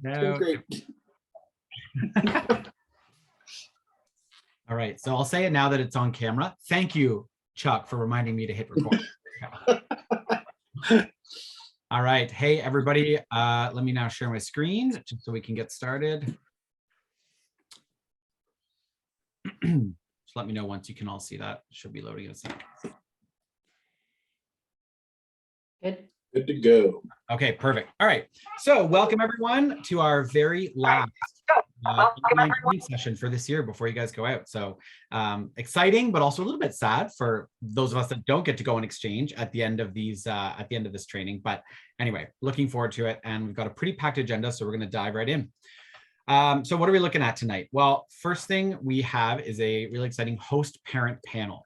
No. Great. All right, so I'll say it now that it's on camera. Thank you, Chuck, for reminding me to hit record. All right, hey everybody, let me now share my screen just so we can get started. Just let me know once you can all see that. It should be loading in a second. Good. Good to go. Okay, perfect. All right, so welcome everyone to our very last online training session for this year before you guys go out. So exciting, but also a little bit sad for those of us that don't get to go on exchange at the end of these at the end of this training. But anyway, looking forward to it, and we've got a pretty packed agenda, so we're going to dive right in. So what are we looking at tonight? Well, first thing we have is a really exciting host parent panel.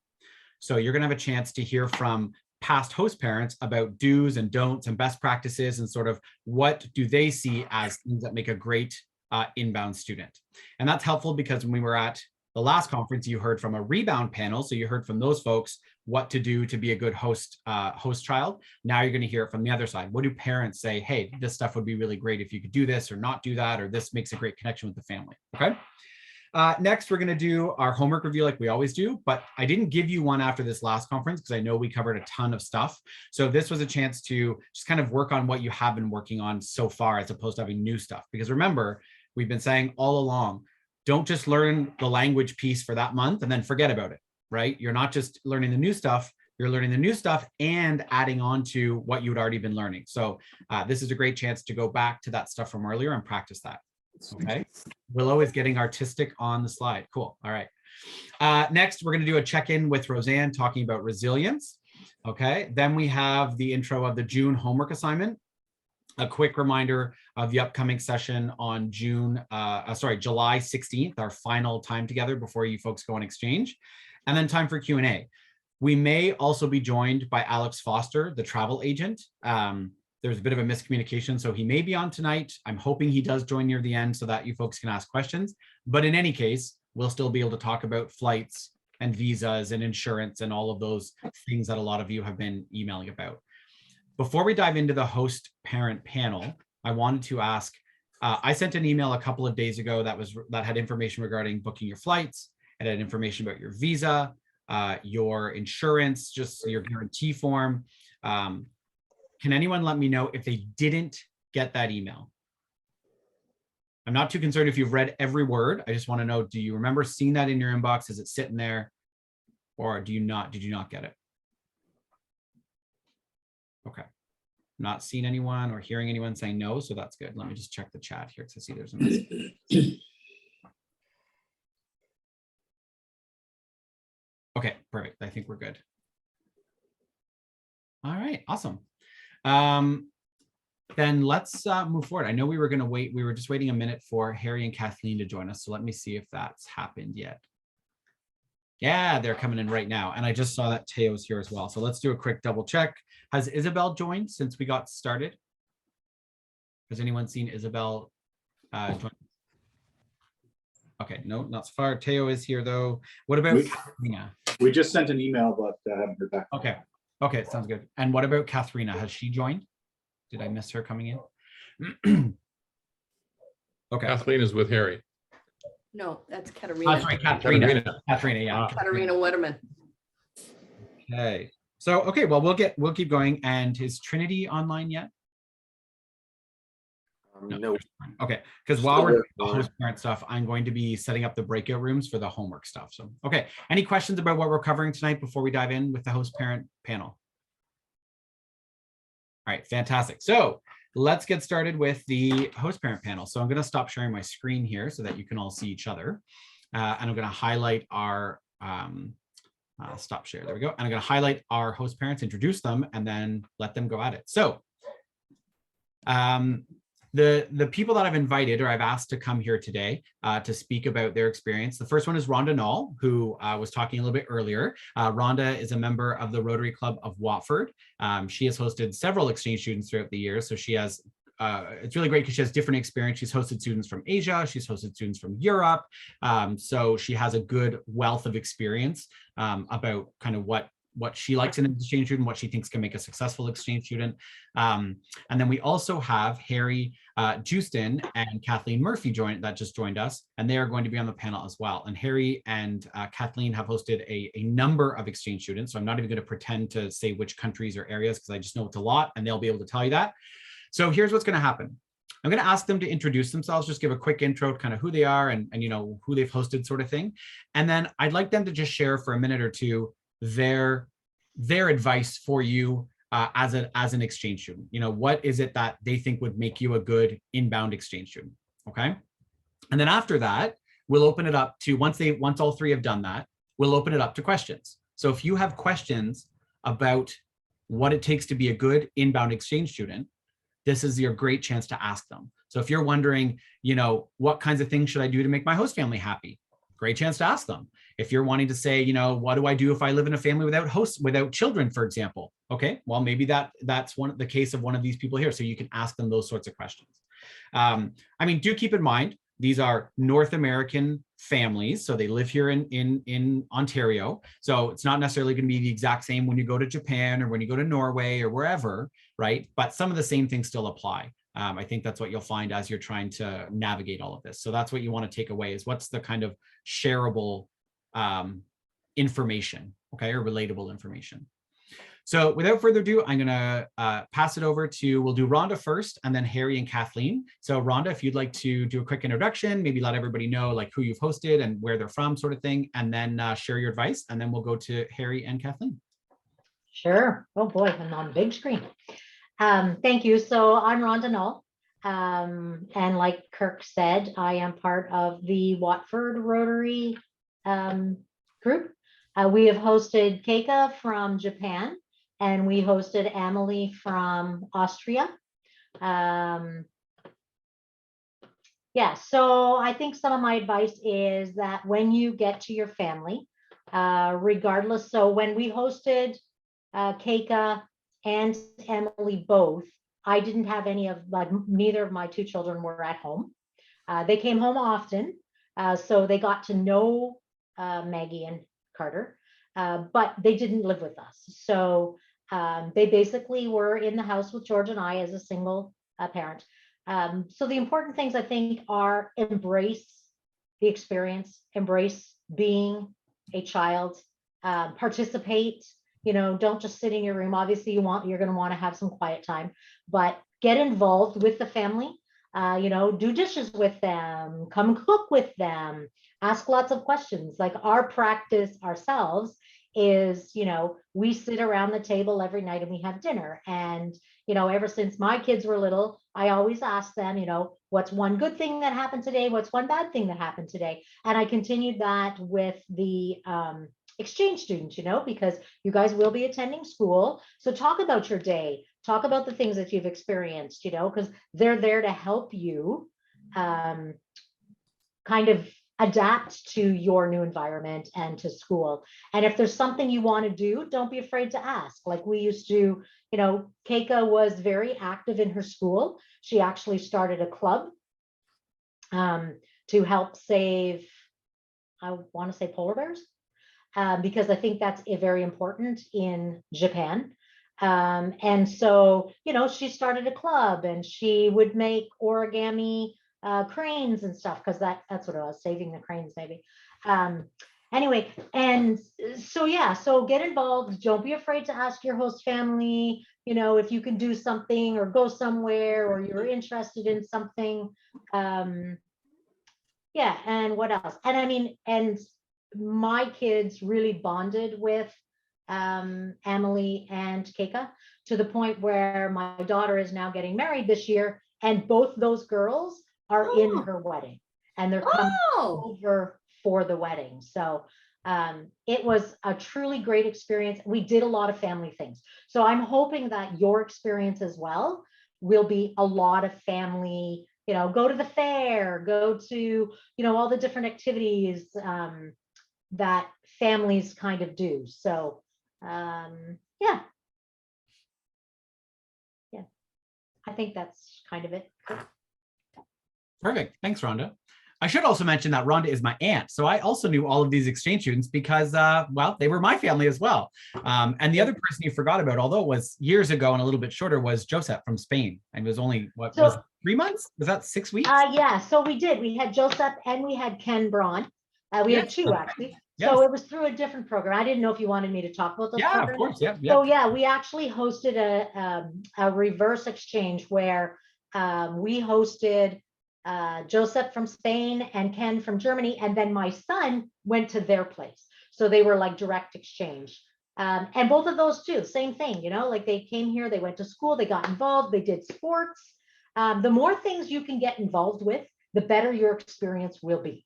So you're going to have a chance to hear from past host parents about do's and don'ts and best practices and sort of what do they see as things that make a great inbound student. And that's helpful because when we were at the last conference, you heard from a rebound panel. So you heard from those folks what to do to be a good host child. Now you're going to hear it from the other side. What do parents say? Hey, this stuff would be really great if you could do this or not do that, or this makes a great connection with the family. Okay. Next, we're going to do our homework review like we always do, but I didn't give you one after this last conference because I know we covered a ton of stuff. So this was a chance to just kind of work on what you have been working on so far as opposed to having new stuff. Because remember, we've been saying all along, don't just learn the language piece for that month and then forget about it, right? You're not just learning the new stuff, you're learning the new stuff and adding on to what you'd already been learning. So this is a great chance to go back to that stuff from earlier and practice that. Okay, Willow is getting artistic on the slide. Cool. All right. Next, we're going to do a check-in with Roseanne talking about resilience. Okay, then we have the intro of the June homework assignment. A quick reminder of the upcoming session on July 16th, our final time together before you folks go on exchange. And then time for Q&A. We may also be joined by Alex Foster, the travel agent. There's a bit of a miscommunication, so he may be on tonight. I'm hoping he does join near the end so that you folks can ask questions. But in any case, we'll still be able to talk about flights and visas and insurance and all of those things that a lot of you have been emailing about. Before we dive into the host parent panel, I wanted to ask, I sent an email a couple of days ago that had information regarding booking your flights. It had information about your visa, your insurance, just your guarantee form. Can anyone let me know if they didn't get that email? I'm not too concerned if you've read every word. I just want to know, do you remember seeing that in your inbox? Is it sitting there? Or did you not get it? Okay. Not seeing anyone or hearing anyone saying no, so that's good. Let me just check the chat here because I see there's a message. Okay, perfect. I think we're good. All right, awesome. Then let's move forward. I know we were going to wait. We were just waiting a minute for Harry and Kathleen to join us. So let me see if that's happened yet. Yeah, they're coming in right now. And I just saw that Teo's here as well. So let's do a quick double check. Has Isabel joined since we got started? Has anyone seen Isabel join? Okay, no, not so far. Teo is here though. What about Katharina? We just sent an email, but haven't heard back. Okay. Okay, sounds good. And what about Katharina? Has she joined? Did I miss her coming in? Okay. Kathleen is with Harry. No, that's Katarina. Sorry, Katharina. Katarina, yeah. Katarina Wetterman. Okay. So, okay, well, we'll keep going. And is Trinity online yet? No. Okay, because while we're doing the host parent stuff, I'm going to be setting up the breakout rooms for the homework stuff. So, okay, any questions about what we're covering tonight before we dive in with the host parent panel? All right, fantastic. So let's get started with the host parent panel. So I'm going to stop sharing my screen here so that you can all see each other. And I'm going to highlight our stop share. There we go. And I'm going to highlight our host parents, introduce them, and then let them go at it. So the people that I've invited or I've asked to come here today to speak about their experience. The first one is Rhonda Knoll, who was talking a little bit earlier. Rhonda is a member of the Rotary Club of Watford. She has hosted several exchange students throughout the year. So she has, it's really great because she has different experience. She's hosted students from Asia. She's hosted students from Europe. So she has a good wealth of experience about kind of what she likes in an exchange student, what she thinks can make a successful exchange student. And then we also have Harry Justin and Kathleen Murphy that just joined us, and they are going to be on the panel as well. And Harry and Kathleen have hosted a number of exchange students. So I'm not even going to pretend to say which countries or areas because I just know it's a lot, and they'll be able to tell you that. So here's what's going to happen. I'm going to ask them to introduce themselves, just give a quick intro to kind of who they are and you know, who they've hosted sort of thing. And then I'd like them to just share for a minute or two their advice for you as an exchange student. You know, what is it that they think would make you a good inbound exchange student? Okay. And then after that, we'll open it up to, once all three have done that, we'll open it up to questions. So if you have questions about what it takes to be a good inbound exchange student, this is your great chance to ask them. So if you're wondering, you know, what kinds of things should I do to make my host family happy? Great chance to ask them. If you're wanting to say, you know, what do I do if I live in a family without children, for example? Okay, well, maybe that's the case of one of these people here. So you can ask them those sorts of questions. I mean, do keep in mind, these are North American families. So they live here in Ontario. So it's not necessarily going to be the exact same when you go to Japan or when you go to Norway or wherever, right? But some of the same things still apply. I think that's what you'll find as you're trying to navigate all of this. So that's what you want to take away, is what's the kind of shareable information, okay, or relatable information. So without further ado, I'm going to pass it over to, we'll do Rhonda first and then Harry and Kathleen. So Rhonda, if you'd like to do a quick introduction, maybe let everybody know like who you've hosted and where they're from, sort of thing, and then share your advice, and then we'll go to Harry and Kathleen. Sure. Oh boy, I'm on big screen. Thank you. So I'm Rhonda Knoll. And like Kirk said, I am part of the Watford Rotary group. We have hosted Keika from Japan, and we hosted Amelie from Austria. Yeah, so I think some of my advice is that when you get to your family, regardless, so when we hosted Keika and Emily both, I didn't have any of, like, neither of my two children were at home. They came home often, so they got to know Maggie and Carter, but they didn't live with us. So they basically were in the house with George and I as a single parent. So the important things, I think, are embrace the experience, embrace being a child, participate. You know, don't just sit in your room. Obviously, you're going to want to have some quiet time, but get involved with the family. You know, do dishes with them, come cook with them, ask lots of questions. Like, our practice ourselves is, you know, we sit around the table every night and we have dinner. And, you know, ever since my kids were little, I always ask them, you know, what's one good thing that happened today? What's one bad thing that happened today? And I continued that with the exchange students, you know, because you guys will be attending school. So talk about your day, talk about the things that you've experienced, you know, because they're there to help you kind of adapt to your new environment and to school. And if there's something you want to do, don't be afraid to ask. Like we used to, you know, Keika was very active in her school. She actually started a club to help save, I want to say, polar bears, because I think that's very important in Japan. And so, you know, she started a club and she would make origami cranes and stuff, because that's what I was, saving the cranes maybe. Anyway, and so yeah, so get involved. Don't be afraid to ask your host family, you know, if you can do something or go somewhere or you're interested in something. Yeah, and what else? And I mean, and my kids really bonded with Amelie and Keika, to the point where my daughter is now getting married this year, and both those girls are in her wedding, and they're coming over for the wedding. So it was a truly great experience. We did a lot of family things. So I'm hoping that your experience as well will be a lot of family, you know, go to the fair, go to, you know, all the different activities that families kind of do. So yeah, I think that's kind of it. Perfect. Thanks, Rhonda. I should also mention that Rhonda is my aunt. So I also knew all of these exchange students because, well, they were my family as well. And the other person you forgot about, although it was years ago and a little bit shorter, was Joseph from Spain. And it was only, what was it, 3 months? Was that 6 weeks? Yeah, so we did. We had Joseph and we had Ken Braun. We had Yes. two actually. Yes. So it was through a different program. I didn't know if you wanted me to talk about those Yeah, programs. of course. Yeah. So yeah, we actually hosted a reverse exchange where we hosted Joseph from Spain and Ken from Germany, and then my son went to their place. So they were like direct exchange. And both of those too, same thing, you know, like they came here, they went to school, they got involved, they did sports. The more things you can get involved with, the better your experience will be.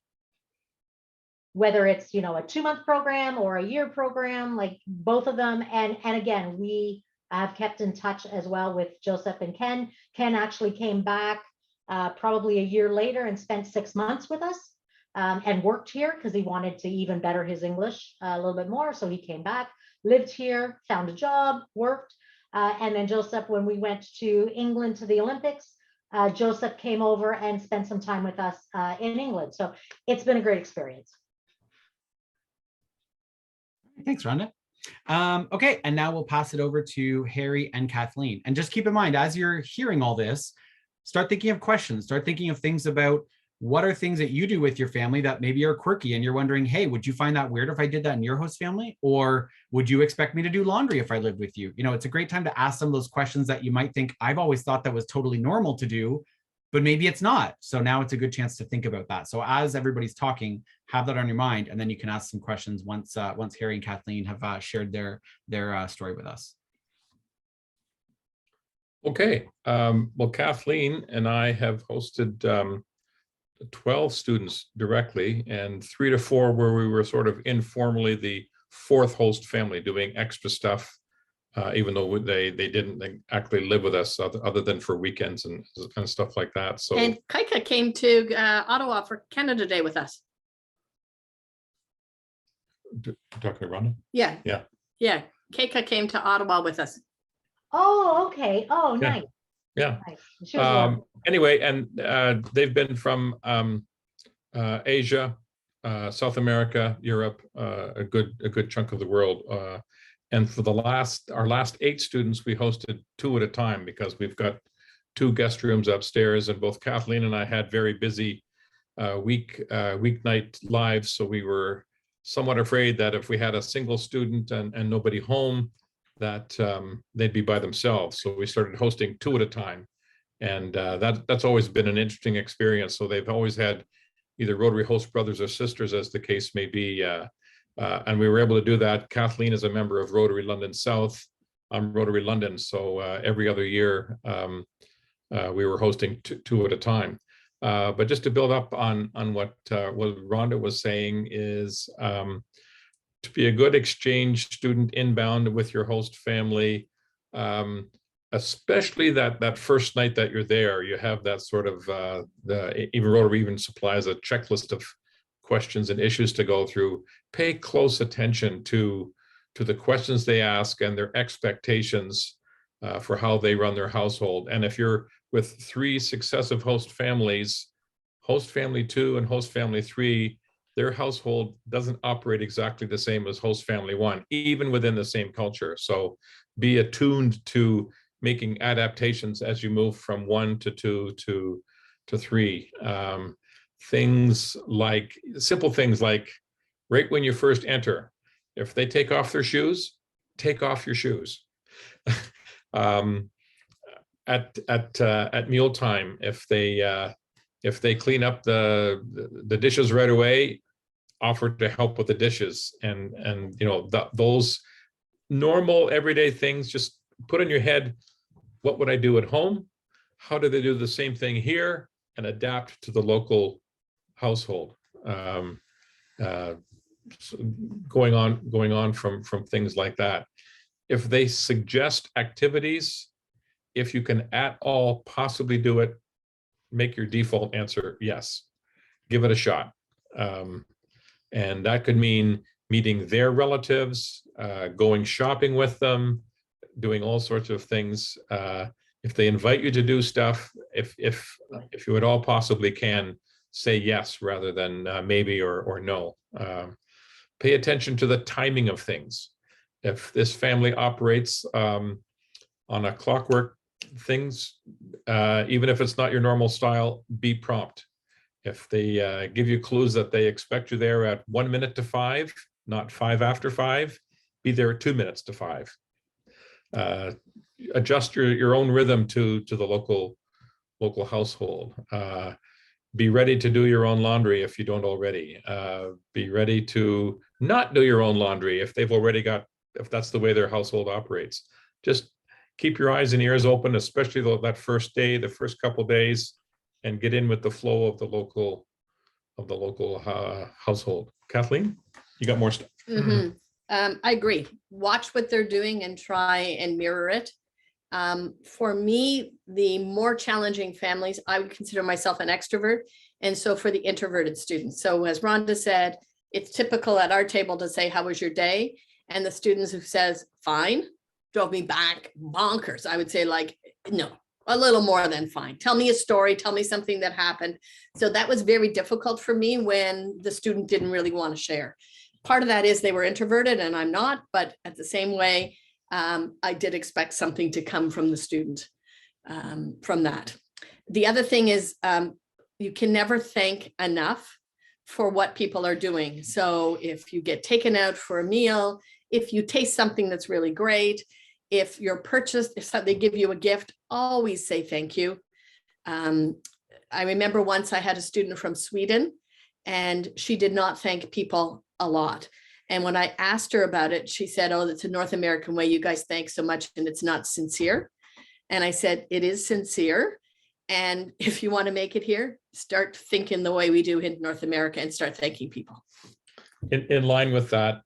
Whether it's, you know, a 2-month program or a year program, like both of them. And again, we have kept in touch as well with Joseph and Ken. Ken actually came back probably a year later and spent 6 months with us and worked here because he wanted to even better his English a little bit more. So he came back, lived here, found a job, worked. And then Joseph, when we went to England to the Olympics, Joseph came over and spent some time with us in England. So it's been a great experience. Thanks, Rhonda. Okay, and now we'll pass it over to Harry and Kathleen. And just keep in mind, as you're hearing all this, start thinking of questions, start thinking of things about what are things that you do with your family that maybe are quirky and you're wondering, hey, would you find that weird if I did that in your host family? Or would you expect me to do laundry if I lived with you? You know, it's a great time to ask some of those questions that you might think, I've always thought that was totally normal to do, but maybe it's not. So now it's a good chance to think about that. So as everybody's talking, have that on your mind, and then you can ask some questions once Harry and Kathleen have shared their story with us. Okay, well, Kathleen and I have hosted 12 students directly, and 3 to 4 where we were sort of informally the 4th host family doing extra stuff, even though they didn't actually live with us other than for weekends and stuff like that. So, And Kaika came to Ottawa for Canada Day with us. talking to Rhonda? Yeah. Yeah. Yeah. Kaika came to Ottawa with us. Oh, okay. Oh, Yeah. nice. Yeah. Nice. She was lovely. Anyway, and they've been from Asia, South America, Europe, a good chunk of the world. And for our last 8 students, we hosted 2 at a time because we've got 2 guest rooms upstairs, and both Kathleen and I had very busy weeknight lives. So we were somewhat afraid that if we had a single student and nobody home, that they'd be by themselves. So we started hosting 2 at a time. And that's always been an interesting experience. So they've always had either Rotary host brothers or sisters, as the case may be. And we were able to do that. Kathleen is a member of Rotary London South. I'm Rotary London. So every other year, we were hosting 2 at a time. But just to build up on what Rhonda was saying is to be a good exchange student inbound with your host family, especially that first night that you're there, you have that sort of, even Rotary even supplies a checklist of questions and issues to go through. Pay close attention to the questions they ask and their expectations for how they run their household. And if you're with 3 successive host families, host family 2 and host family 3, their household doesn't operate exactly the same as host family 1, even within the same culture. So be attuned to making adaptations as you move from 1 to 2 to 3. Simple things like right when you first enter, if they take off their shoes, take off your shoes. At mealtime, if they clean up the dishes right away, offer to help with the dishes, and you know, those normal everyday things. Just put in your head, what would I do at home? How do they do the same thing here? And adapt to the local household. Going on from things like that. If they suggest activities, if you can at all possibly do it, make your default answer yes. Give it a shot. And that could mean meeting their relatives, going shopping with them, doing all sorts of things. If they invite you to do stuff, if you at all possibly can, say yes rather than maybe or no. Pay attention to the timing of things. If this family operates on a clockwork things, even if it's not your normal style, be prompt. If they give you clues that they expect you there at 1 minute to 5, not 5 after 5, be there at 2 minutes to 5. Adjust your own rhythm to the local household. Be ready to do your own laundry if you don't already. Be ready to not do your own laundry if they've already got, if that's the way their household operates. Just keep your eyes and ears open, especially that first day, the first couple of days, and get in with the flow of the local household. Kathleen, you got more stuff? I agree. Watch what they're doing and try and mirror it. For me, the more challenging families, I would consider myself an extrovert. And so for the introverted students. So as Rhonda said, it's typical at our table to say, how was your day? And the students who says, fine, drove me back bonkers. I would say like, no, a little more than fine. Tell me a story. Tell me something that happened. So that was very difficult for me when the student didn't really want to share. Part of that is they were introverted and I'm not, but at the same way, I did expect something to come from the student from that. The other thing is you can never thank enough for what people are doing. So if you get taken out for a meal, if you taste something that's really great, if you're purchased, if they give you a gift, always say thank you. I remember once I had a student from Sweden and she did not thank people a lot. And when I asked her about it, she said, oh, that's a North American way. You guys thank so much and it's not sincere. And I said, it is sincere. And if you want to make it here, start thinking the way we do in North America and start thanking people. In line with that,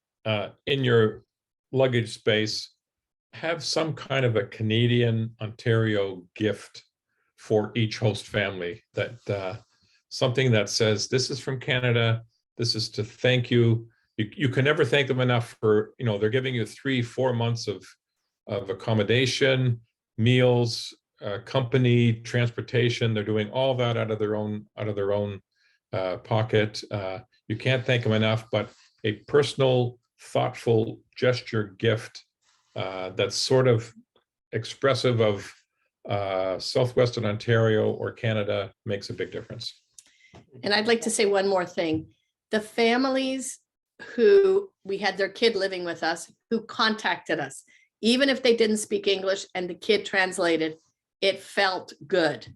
in your luggage space, have some kind of a Canadian Ontario gift for each host family, that something that says, this is from Canada, this is to thank you. You can never thank them enough for, they're giving you 3-4 months of accommodation, meals, company, transportation. They're doing all that out of their own pocket. You can't thank them enough, but a personal, thoughtful gesture gift that's sort of expressive of Southwestern Ontario or Canada makes a big difference. And I'd like to say one more thing. The families who we had their kid living with us, who contacted us, even if they didn't speak English and the kid translated, it felt good.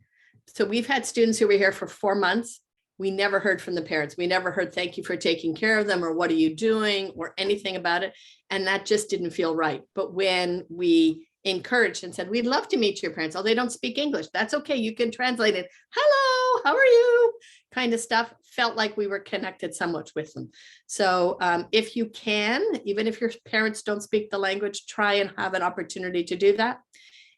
So we've had students who were here for 4 months. We never heard from the parents. We never heard thank you for taking care of them or what are you doing or anything about it. And that just didn't feel right. But when we encouraged and said, we'd love to meet your parents. Oh, they don't speak English. That's okay. You can translate it. Hello, how are you? Kind of stuff. Felt like we were connected somewhat with them. So if you can, even if your parents don't speak the language, try and have an opportunity to do that.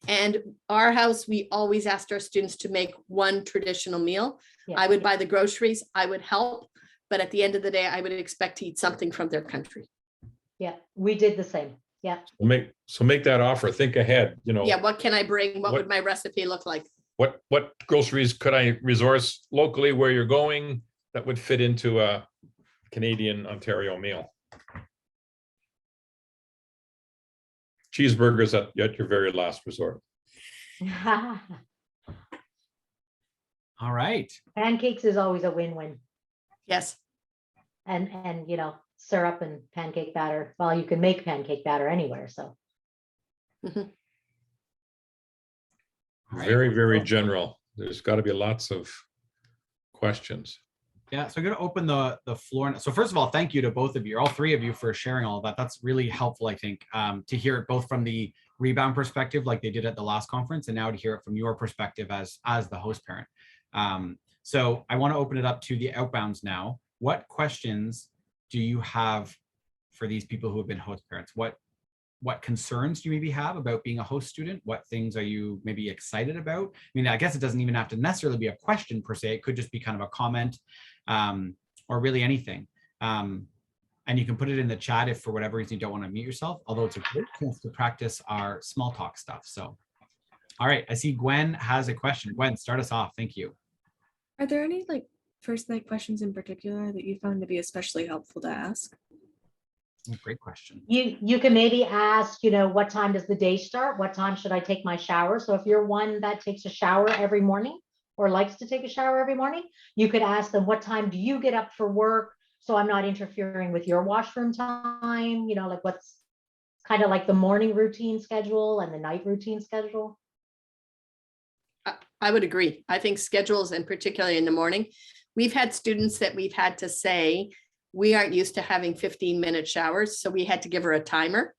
And our house, we always asked our students to make one traditional meal. Yeah. I would buy the groceries, I would help, but at the end of the day, I would expect to eat something from their country. Yeah, we did the same. Yeah. So make that offer. Think ahead. Yeah, what can I bring? What What- would my recipe look like? What groceries could I resource locally where you're going that would fit into a Canadian Ontario meal? Cheeseburgers at your very last resort. All right. Pancakes is always a win-win. Yes. And syrup and pancake batter. Well, you can make pancake batter anywhere, so. Mhm. All right. Very, very general. There's got to be lots of questions. Yeah, so I'm going to open the floor. So first of all, thank you to both of you, all three of you, for sharing all of that. That's really helpful, I think, to hear it both from the rebound perspective, like they did at the last conference, and now to hear it from your perspective as the host parent. So I want to open it up to the outbounds now. What questions do you have for these people who have been host parents? What concerns do you maybe have about being a host student? What things are you maybe excited about? I mean, I guess it doesn't even have to necessarily be a question per se. It could just be kind of a comment or really anything. And you can put it in the chat if for whatever reason you don't want to mute yourself, although it's a great chance to practice our small talk stuff. So, all right, I see Gwen has a question. Gwen, start us off. Thank you. Are there any like first night questions in particular that you found to be especially helpful to ask? Great question. You can maybe ask, what time does the day start? What time should I take my shower? So if you're one that takes a shower every morning or likes to take a shower every morning, you could ask them, what time do you get up for work? So I'm not interfering with your washroom time, like what's kind of like the morning routine schedule and the night routine schedule. I would agree. I think schedules, and particularly in the morning, we've had students that we've had to say, we aren't used to having 15-minute showers. So we had to give her a timer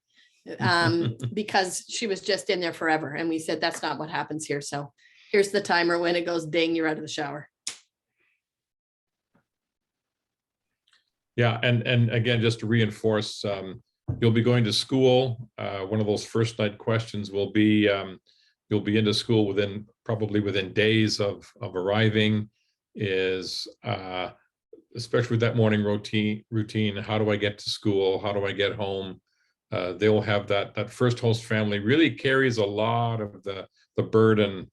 because she was just in there forever. And we said, that's not what happens here. So here's the timer. When it goes ding, you're out of the shower. Yeah, and again, just to reinforce, you'll be going to school. One of those first night questions will be, you'll be into school probably within days of arriving, is especially with that morning routine, how do I get to school? How do I get home? They'll have that first host family really carries a lot of the burden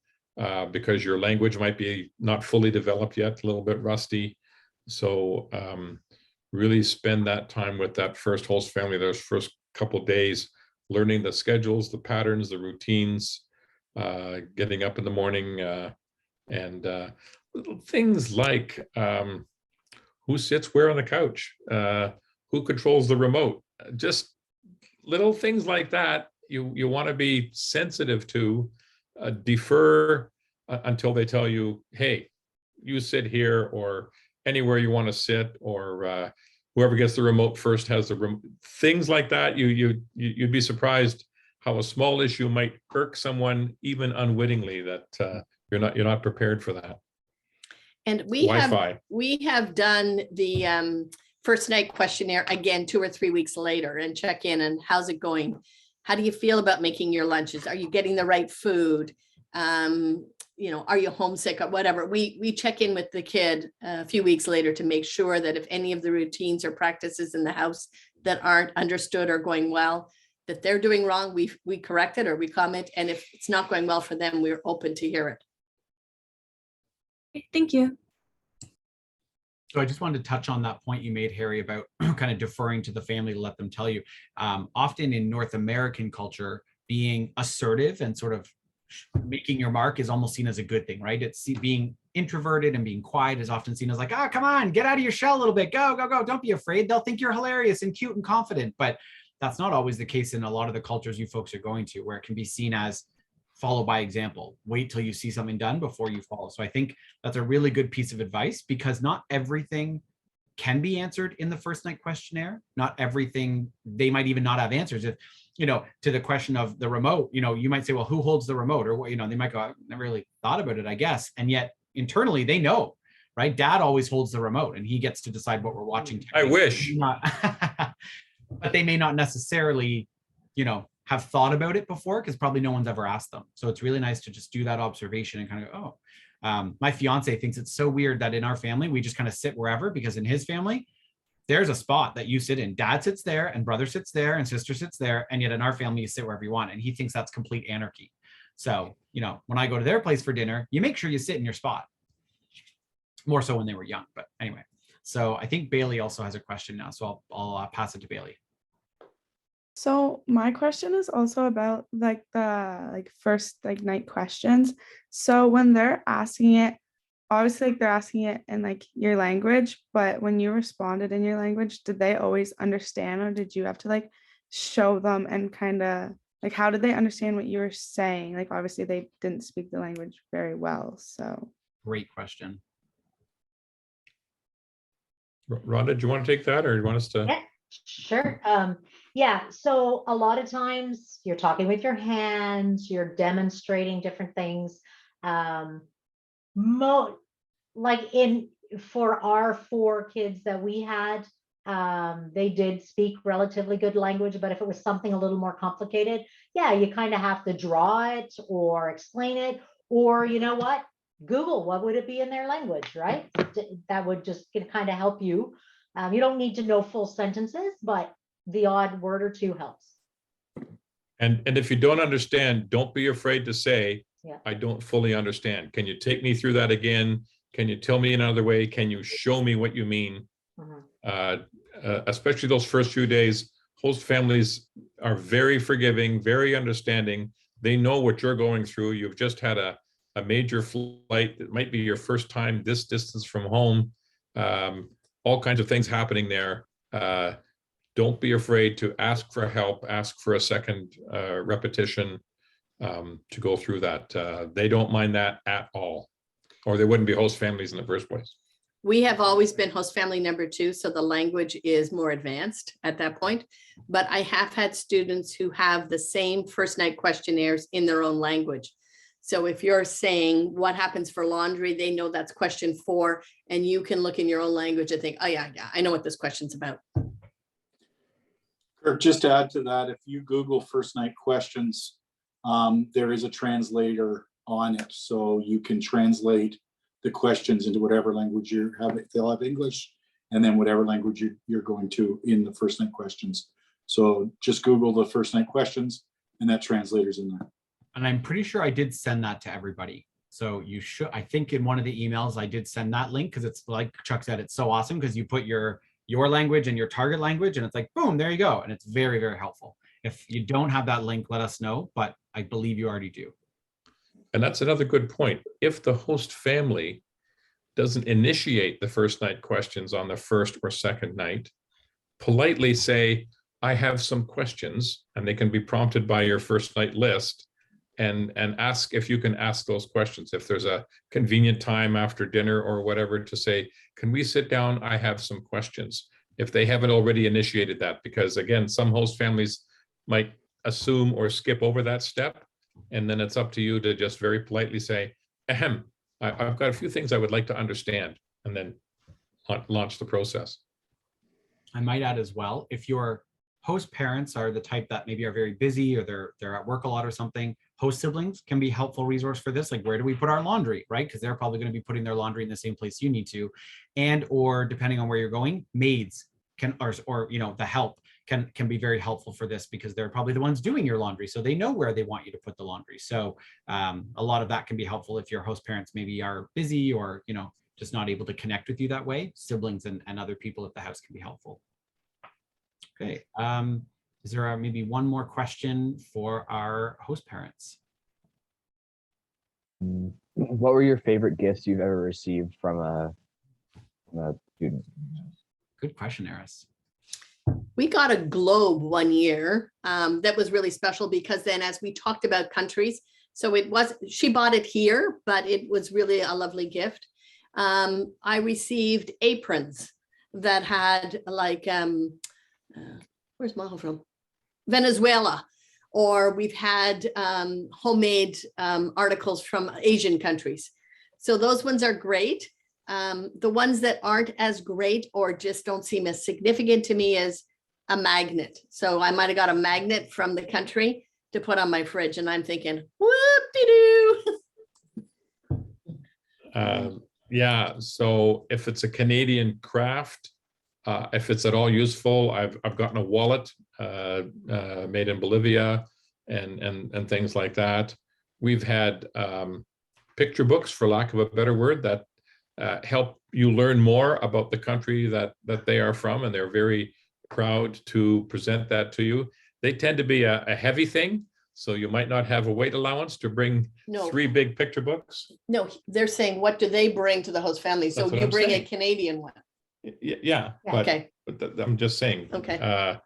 because your language might be not fully developed yet, a little bit rusty. So really spend that time with that first host family, those first couple of days, learning the schedules, the patterns, the routines, getting up in the morning, and little things like who sits where on the couch, who controls the remote, just little things like that. You want to be sensitive to, defer until they tell you, hey, you sit here, or anywhere you want to sit, or whoever gets the remote first has the remote. Things like that. You'd be surprised how a small issue might irk someone even unwittingly, that you're not prepared for that. And we Wi-Fi. have done the first night questionnaire again 2 or 3 weeks later and check in and how's it going? How do you feel about making your lunches? Are you getting the right food? Are you homesick or whatever? We check in with the kid a few weeks later to make sure that if any of the routines or practices in the house that aren't understood or going well, that they're doing wrong, we correct it or we comment. And if it's not going well for them, we're open to hear it. Thank you. So I just wanted to touch on that point you made, Harry, about kind of deferring to the family to let them tell you. Often in North American culture, being assertive and sort of making your mark is almost seen as a good thing, right? It's being introverted and being quiet is often seen as like, come on, get out of your shell a little bit. Go, go, go. Don't be afraid. They'll think you're hilarious and cute and confident. But that's not always the case in a lot of the cultures you folks are going to, where it can be seen as follow by example. Wait till you see something done before you follow. So I think that's a really good piece of advice, because not everything can be answered in the first night questionnaire. Not everything, they might even not have answers. If, to the question of the remote, you might say, well, who holds the remote? Or, they might go, I never really thought about it, I guess. And yet internally they know, right? Dad always holds the remote and he gets to decide what we're watching. I wish. But they may not necessarily, have thought about it before, because probably no one's ever asked them. So it's really nice to just do that observation and kind of go, my fiance thinks it's so weird that in our family, we just kind of sit wherever, because in his family, there's a spot that you sit in. Dad sits there and brother sits there and sister sits there. And yet in our family, you sit wherever you want. And he thinks that's complete anarchy. So, when I go to their place for dinner, you make sure you sit in your spot. More so when they were young, but anyway. So I think Bailey also has a question now. So I'll pass it to Bailey. So my question is also about the first night questions. So when they're asking it, obviously they're asking it in your language, but when you responded in your language, did they always understand, or did you have to show them and kind of how did they understand what you were saying? Obviously they didn't speak the language very well. So Great question. Rhonda, do you want to take that, or do you want us to? Yeah, sure. So a lot of times you're talking with your hands, you're demonstrating different things. For our 4 kids that we had, they did speak relatively good language, but if it was something a little more complicated, you kind of have to draw it or explain it, or Google what would it be in their language, right? That would just kind of help you. You don't need to know full sentences, but the odd word or two helps. And if you don't understand, don't be afraid to say, Yeah. I don't fully understand. Can you take me through that again? Can you tell me another way? Can you show me what you mean? Mhm. Especially those first few days, host families are very forgiving, very understanding. They know what you're going through. You've just had a major flight. It might be your first time this distance from home. All kinds of things happening there. Don't be afraid to ask for help, ask for a second repetition to go through that. They don't mind that at all, or they wouldn't be host families in the first place. We have always been host family number 2, so the language is more advanced at that point. But I have had students who have the same first night questionnaires in their own language. So if you're saying what happens for laundry, they know that's question 4, and you can look in your own language and think, oh yeah, I know what this question's about. Or just to add to that, if you Google first night questions, there is a translator on it, so you can translate the questions into whatever language you have. They'll have English, and then whatever language you're going to in the first night questions. So just Google the first night questions, and that translator's in there. And I'm pretty sure I did send that to everybody. So you should, I think in one of the emails, I did send that link, because it's like Chuck said, it's so awesome because you put your language and your target language, and it's like, boom, there you go. And it's very, very helpful. If you don't have that link, let us know, but I believe you already do. And that's another good point. If the host family doesn't initiate the first night questions on the first or second night, politely say, I have some questions, and they can be prompted by your first night list, and ask if you can ask those questions. If there's a convenient time after dinner or whatever, to say, can we sit down? I have some questions. If they haven't already initiated that, because again, some host families might assume or skip over that step. And then it's up to you to just very politely say, ahem, I've got a few things I would like to understand, and then launch the process. I might add as well, if your host parents are the type that maybe are very busy, or they're at work a lot or something, host siblings can be a helpful resource for this. Like, where do we put our laundry, right? Because they're probably going to be putting their laundry in the same place you need to. And, or depending on where you're going, maids can, or you know, the help can be very helpful for this, because they're probably the ones doing your laundry. So they know where they want you to put the laundry. So a lot of that can be helpful if your host parents maybe are busy, or, you know, just not able to connect with you that way. Siblings and other people at the house can be helpful. Okay. Is there maybe one more question for our host parents? What were your favorite gifts you've ever received from a student? Good question, Eris. We got a globe one year that was really special, because then as we talked about countries, so it was, she bought it here, but it was really a lovely gift. I received aprons that had like, where's Maho from? Venezuela. Or we've had homemade articles from Asian countries. So those ones are great. The ones that aren't as great or just don't seem as significant to me is a magnet. So I might have got a magnet from the country to put on my fridge, and I'm thinking, whoop-de-doo. Yeah, so if it's a Canadian craft, if it's at all useful, I've gotten a wallet made in Bolivia and things like that. We've had picture books, for lack of a better word, that help you learn more about the country that they are from, and they're very proud to present that to you. They tend to be a heavy thing, so you might not have a weight allowance to bring No. 3 big picture books. No, they're saying, what do they bring to the host family? So That's what you I'm bring a saying. Canadian one. Yeah, but, Okay, I'm just saying. okay.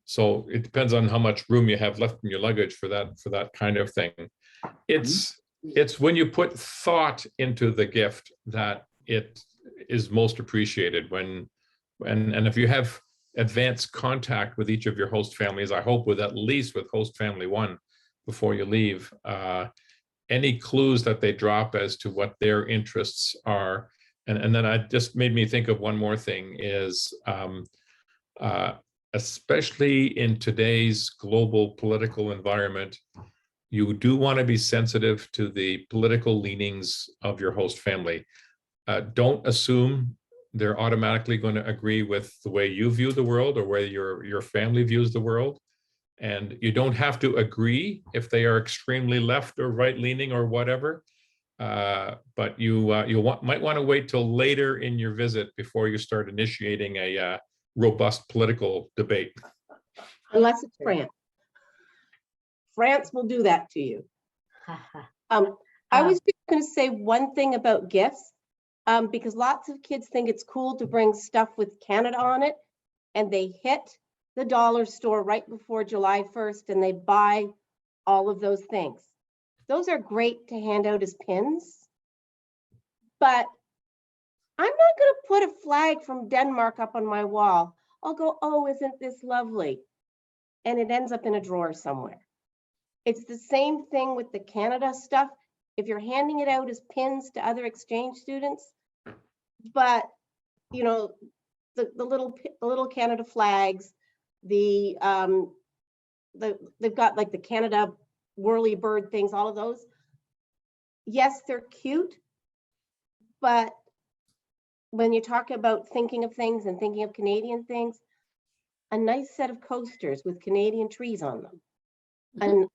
So it depends on how much room you have left in your luggage for that kind of thing. It's when you put thought into the gift that it is most appreciated. And if you have advanced contact with each of your host families, I hope with at least with host family 1 before you leave, any clues that they drop as to what their interests are. And then it just made me think of one more thing is, especially in today's global political environment, you do want to be sensitive to the political leanings of your host family. Don't assume they're automatically going to agree with the way you view the world or where your family views the world. And you don't have to agree if they are extremely left or right leaning or whatever. But you might want to wait till later in your visit before you start initiating a robust political debate. Unless it's France. France will do that to you. I was just going to say one thing about gifts, because lots of kids think it's cool to bring stuff with Canada on it, and they hit the dollar store right before July 1st and they buy all of those things. Those are great to hand out as pins, but I'm not going to put a flag from Denmark up on my wall. I'll go, oh, isn't this lovely? And it ends up in a drawer somewhere. It's the same thing with the Canada stuff. If you're handing it out as pins to other exchange students, but you know, the little Canada flags, they've got like the Canada whirly bird things, all of those. Yes, they're cute, but when you talk about thinking of things and thinking of Canadian things, a nice set of coasters with Canadian trees on them, and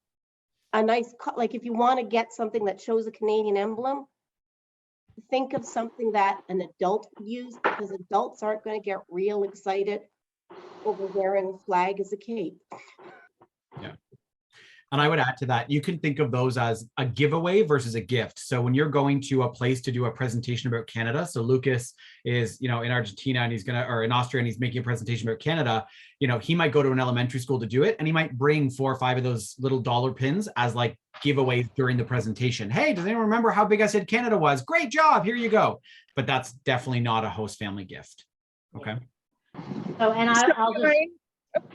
a nice, like if you want to get something that shows a Canadian emblem, think of something that an adult would use, because adults aren't going to get real excited over wearing a flag as a cape. Yeah. And I would add to that, you can think of those as a giveaway versus a gift. So when you're going to a place to do a presentation about Canada, so Lucas is, you know, in Argentina and or in Austria and he's making a presentation about Canada, you know, he might go to an elementary school to do it and he might bring 4 or 5 of those little dollar pins as like giveaways during the presentation. Hey, does anyone remember how big I said Canada was? Great job, here you go. But that's definitely not a host family gift. Okay. So, and I'll just.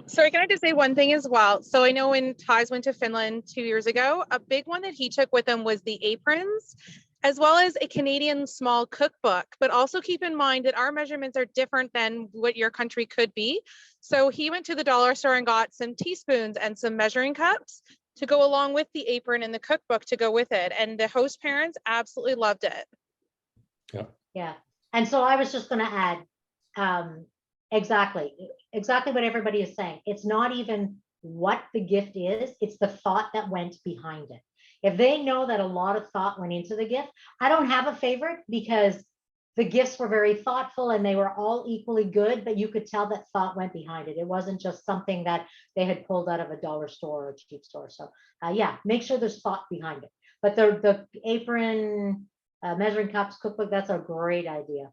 Sorry, can I just say one thing as well? So I know when Ties went to Finland 2 years ago, a big one that he took with him was the aprons, as well as a Canadian small cookbook. But also keep in mind that our measurements are different than what your country could be. So he went to the dollar store and got some teaspoons and some measuring cups to go along with the apron and the cookbook to go with it. And the host parents absolutely loved it. Yeah. And so I was just going to add, exactly what everybody is saying. It's not even what the gift is, it's the thought that went behind it. If they know that a lot of thought went into the gift, I don't have a favorite because the gifts were very thoughtful and they were all equally good, but you could tell that thought went behind it. It wasn't just something that they had pulled out of a dollar store or a cheap store. So yeah, make sure there's thought behind it. But the apron, measuring cups, cookbook, that's a great idea.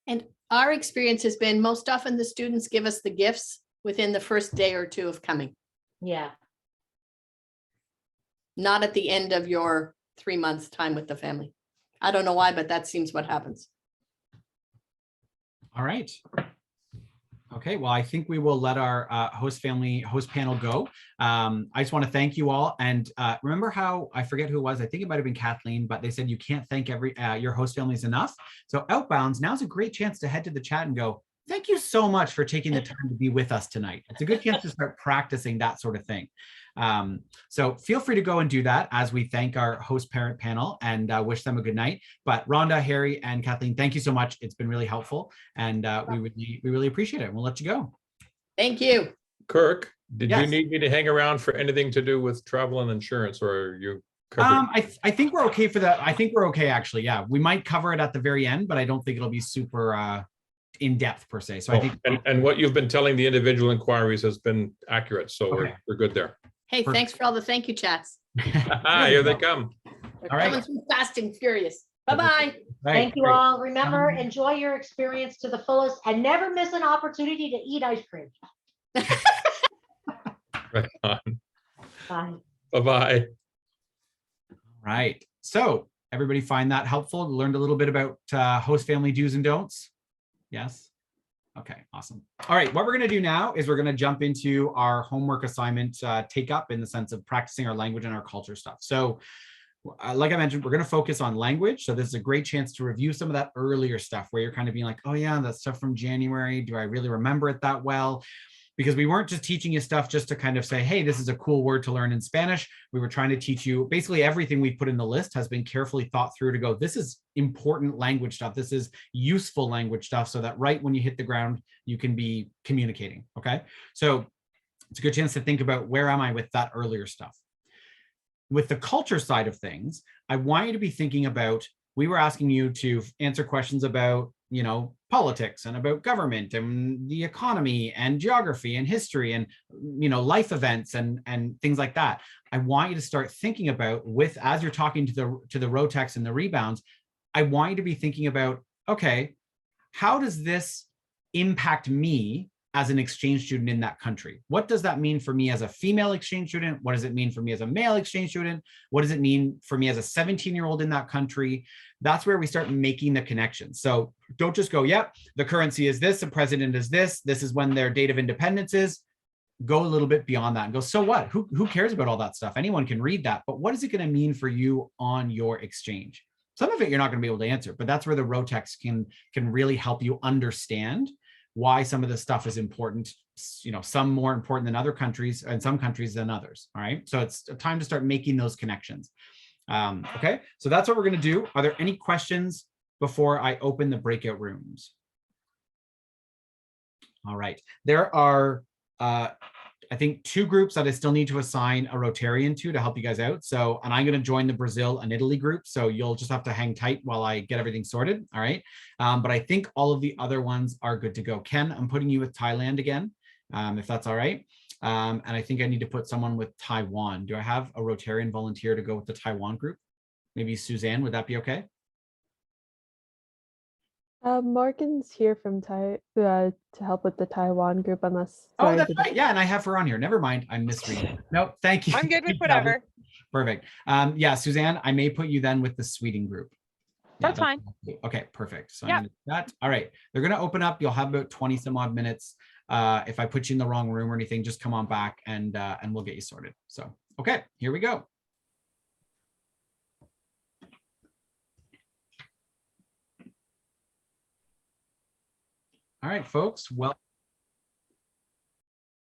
And our experience has been most often the students give us the gifts within the first day or 2 of coming. Yeah. Not at the end of your 3 months time with the family. I don't know why, but that seems what happens. All right. Okay, well, I think we will let our host panel go. I just want to thank you all. And remember how, I forget who it was, I think it might've been Kathleen, but they said you can't thank your host families enough. So Outbounds, now's a great chance to head to the chat and go, thank you so much for taking the time to be with us tonight. It's a good chance to start practicing that sort of thing. So feel free to go and do that as we thank our host parent panel and wish them a good night. But Rhonda, Harry, and Kathleen, thank you so much. It's been really helpful, and we really appreciate it. We'll let you go. Thank you. Kirk, did Yes. you need me to hang around for anything to do with travel and insurance, or are you covered? I think we're okay for that. I think we're okay, actually. Yeah, we might cover it at the very end, but I don't think it'll be super in depth per se. So I think. And what you've been telling the individual inquiries has been accurate. So Okay. we're good there. Hey, Perfect. thanks for all the thank you chats. Here they come. They're All right. coming through fast and furious. Bye-bye. Right, Thank you great. all. Remember, enjoy your experience to the fullest and never miss an opportunity to eat ice cream. Right on. Bye. Bye-bye. Right. So everybody find that helpful? Learned a little bit about host family do's and don'ts? Yes. Okay, awesome. All right, what we're going to do now is we're going to jump into our homework assignment take up in the sense of practicing our language and our culture stuff. So like I mentioned, we're going to focus on language. So this is a great chance to review some of that earlier stuff where you're kind of being like, oh yeah, that stuff from January. Do I really remember it that well? Because we weren't just teaching you stuff just to kind of say, hey, this is a cool word to learn in Spanish. We were trying to teach you basically everything we put in the list has been carefully thought through to go, this is important language stuff. This is useful language stuff so that right when you hit the ground, you can be communicating, okay? So it's a good chance to think about where am I with that earlier stuff. with the culture side of things, I want you to be thinking about, we were asking you to answer questions about, you know, politics and about government and the economy and geography and history and, you know, life events and things like that. I want you to start thinking about, with, as you're talking to the Rotex and the rebounds, I want you to be thinking about, okay, how does this impact me as an exchange student in that country? What does that mean for me as a female exchange student? What does it mean for me as a male exchange student? What does it mean for me as a 17-year-old in that country? That's where we start making the connections. So don't just go, yep, the currency is this, the president is this is when their date of independence is. Go a little bit beyond that and go, so what? Who cares about all that stuff? Anyone can read that, but what is it going to mean for you on your exchange? Some of it you're not going to be able to answer, but that's where the Rotex can really help you understand why some of this stuff is important, you know, some more important than other countries and some countries than others. All right. So it's time to start making those connections. Okay. So that's what we're going to do. Are there any questions before I open the breakout rooms? All right. There are, I think, 2 groups that I still need to assign a Rotarian to help you guys out. So, and I'm going to join the Brazil and Italy group. So you'll just have to hang tight while I get everything sorted. All right. But I think all of the other ones are good to go. Ken, I'm putting you with Thailand again, if that's all right. And I think I need to put someone with Taiwan. Do I have a Rotarian volunteer to go with the Taiwan group? Maybe Suzanne, would that be okay? Morgan's here from to help with the Taiwan group, unless. Oh, that's right. Yeah, and I have her on here. Never mind. I'm misreading. Nope. Thank you. I'm good with whatever. Perfect. Yeah, Suzanne, I may put you then with the Sweden group. Yeah, That's fine. Okay, perfect. So Yeah. I'm gonna do that. All right. They're going to open up. You'll have about 20 some odd minutes. If I put you in the wrong room or anything, just come on back and we'll get you sorted. So, okay, here we go. All right, folks. Well,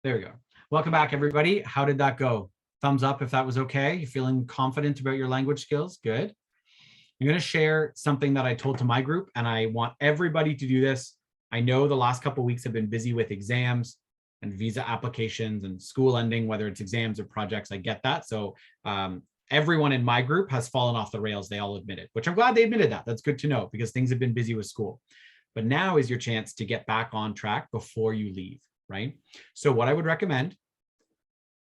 there we go. Welcome back, everybody. How did that go? Thumbs up if that was okay. You feeling confident about your language skills? Good. I'm going to share something that I told to my group, and I want everybody to do this. I know the last couple of weeks have been busy with exams and visa applications and school ending, whether it's exams or projects. I get that. So everyone in my group has fallen off the rails. They all admitted, which I'm glad they admitted that. That's good to know because things have been busy with school. But now is your chance to get back on track before you leave, right? So what I would recommend,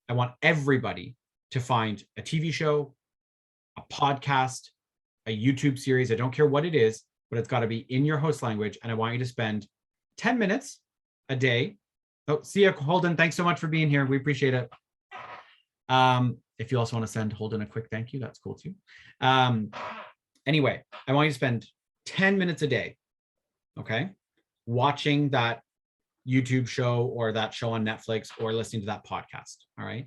I want everybody to find a TV show, a podcast, a YouTube series. I don't care what it is, but it's got to be in your host language. And I want you to spend 10 minutes a day. Oh, see you, Holden. Thanks so much for being here. We appreciate it. If you also want to send Holden a quick thank you, that's cool too. Anyway, I want you to spend 10 minutes a day, okay, watching that YouTube show or that show on Netflix or listening to that podcast, all right?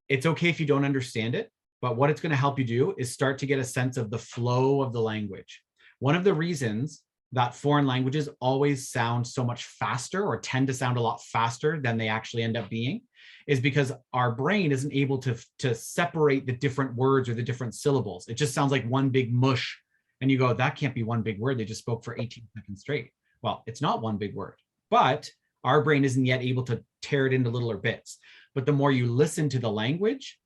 It's okay if you don't understand it, but what it's going to help you do is start to get a sense of the flow of the language. One of the reasons that foreign languages always sound so much faster or tend to sound a lot faster than they actually end up being is because our brain isn't able to separate the different words or the different syllables. It just sounds like one big mush. And you go, that can't be one big word. They just spoke for 18 seconds straight. Well, it's not one big word, but our brain isn't yet able to tear it into littler bits. But the more you listen to the language,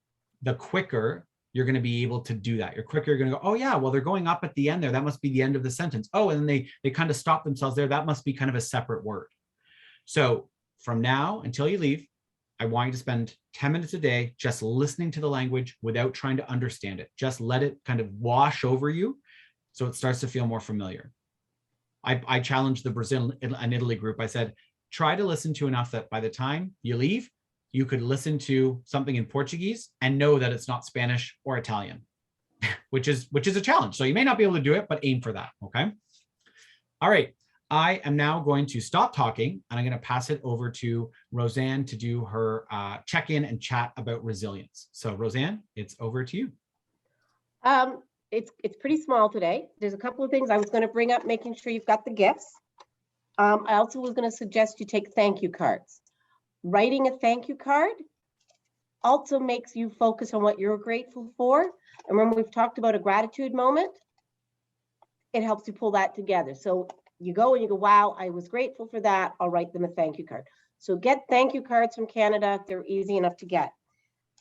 the quicker you're going to be able to do that. You're quicker, you're going to go, oh yeah, well, they're going up at the end there. That must be the end of the sentence. Oh, and then they kind of stop themselves there. That must be kind of a separate word. So from now until you leave, I want you to spend 10 minutes a day just listening to the language without trying to understand it. Just let it kind of wash over you so it starts to feel more familiar. I challenged the Brazil and Italy group. I said, try to listen to enough that by the time you leave, you could listen to something in Portuguese and know that it's not Spanish or Italian, which is a challenge. So you may not be able to do it, but aim for that, okay? All right, I am now going to stop talking and I'm gonna pass it over to Roseanne to do her check-in and chat about resilience. So Roseanne, it's over to you. It's pretty small today. There's a couple of things I was going to bring up, making sure you've got the gifts. I also was going to suggest you take thank you cards. Writing a thank you card also makes you focus on what you're grateful for. And when we've talked about a gratitude moment, it helps you pull that together. So you go and you go, wow, I was grateful for that. I'll write them a thank you card. So get thank you cards from Canada. They're easy enough to get.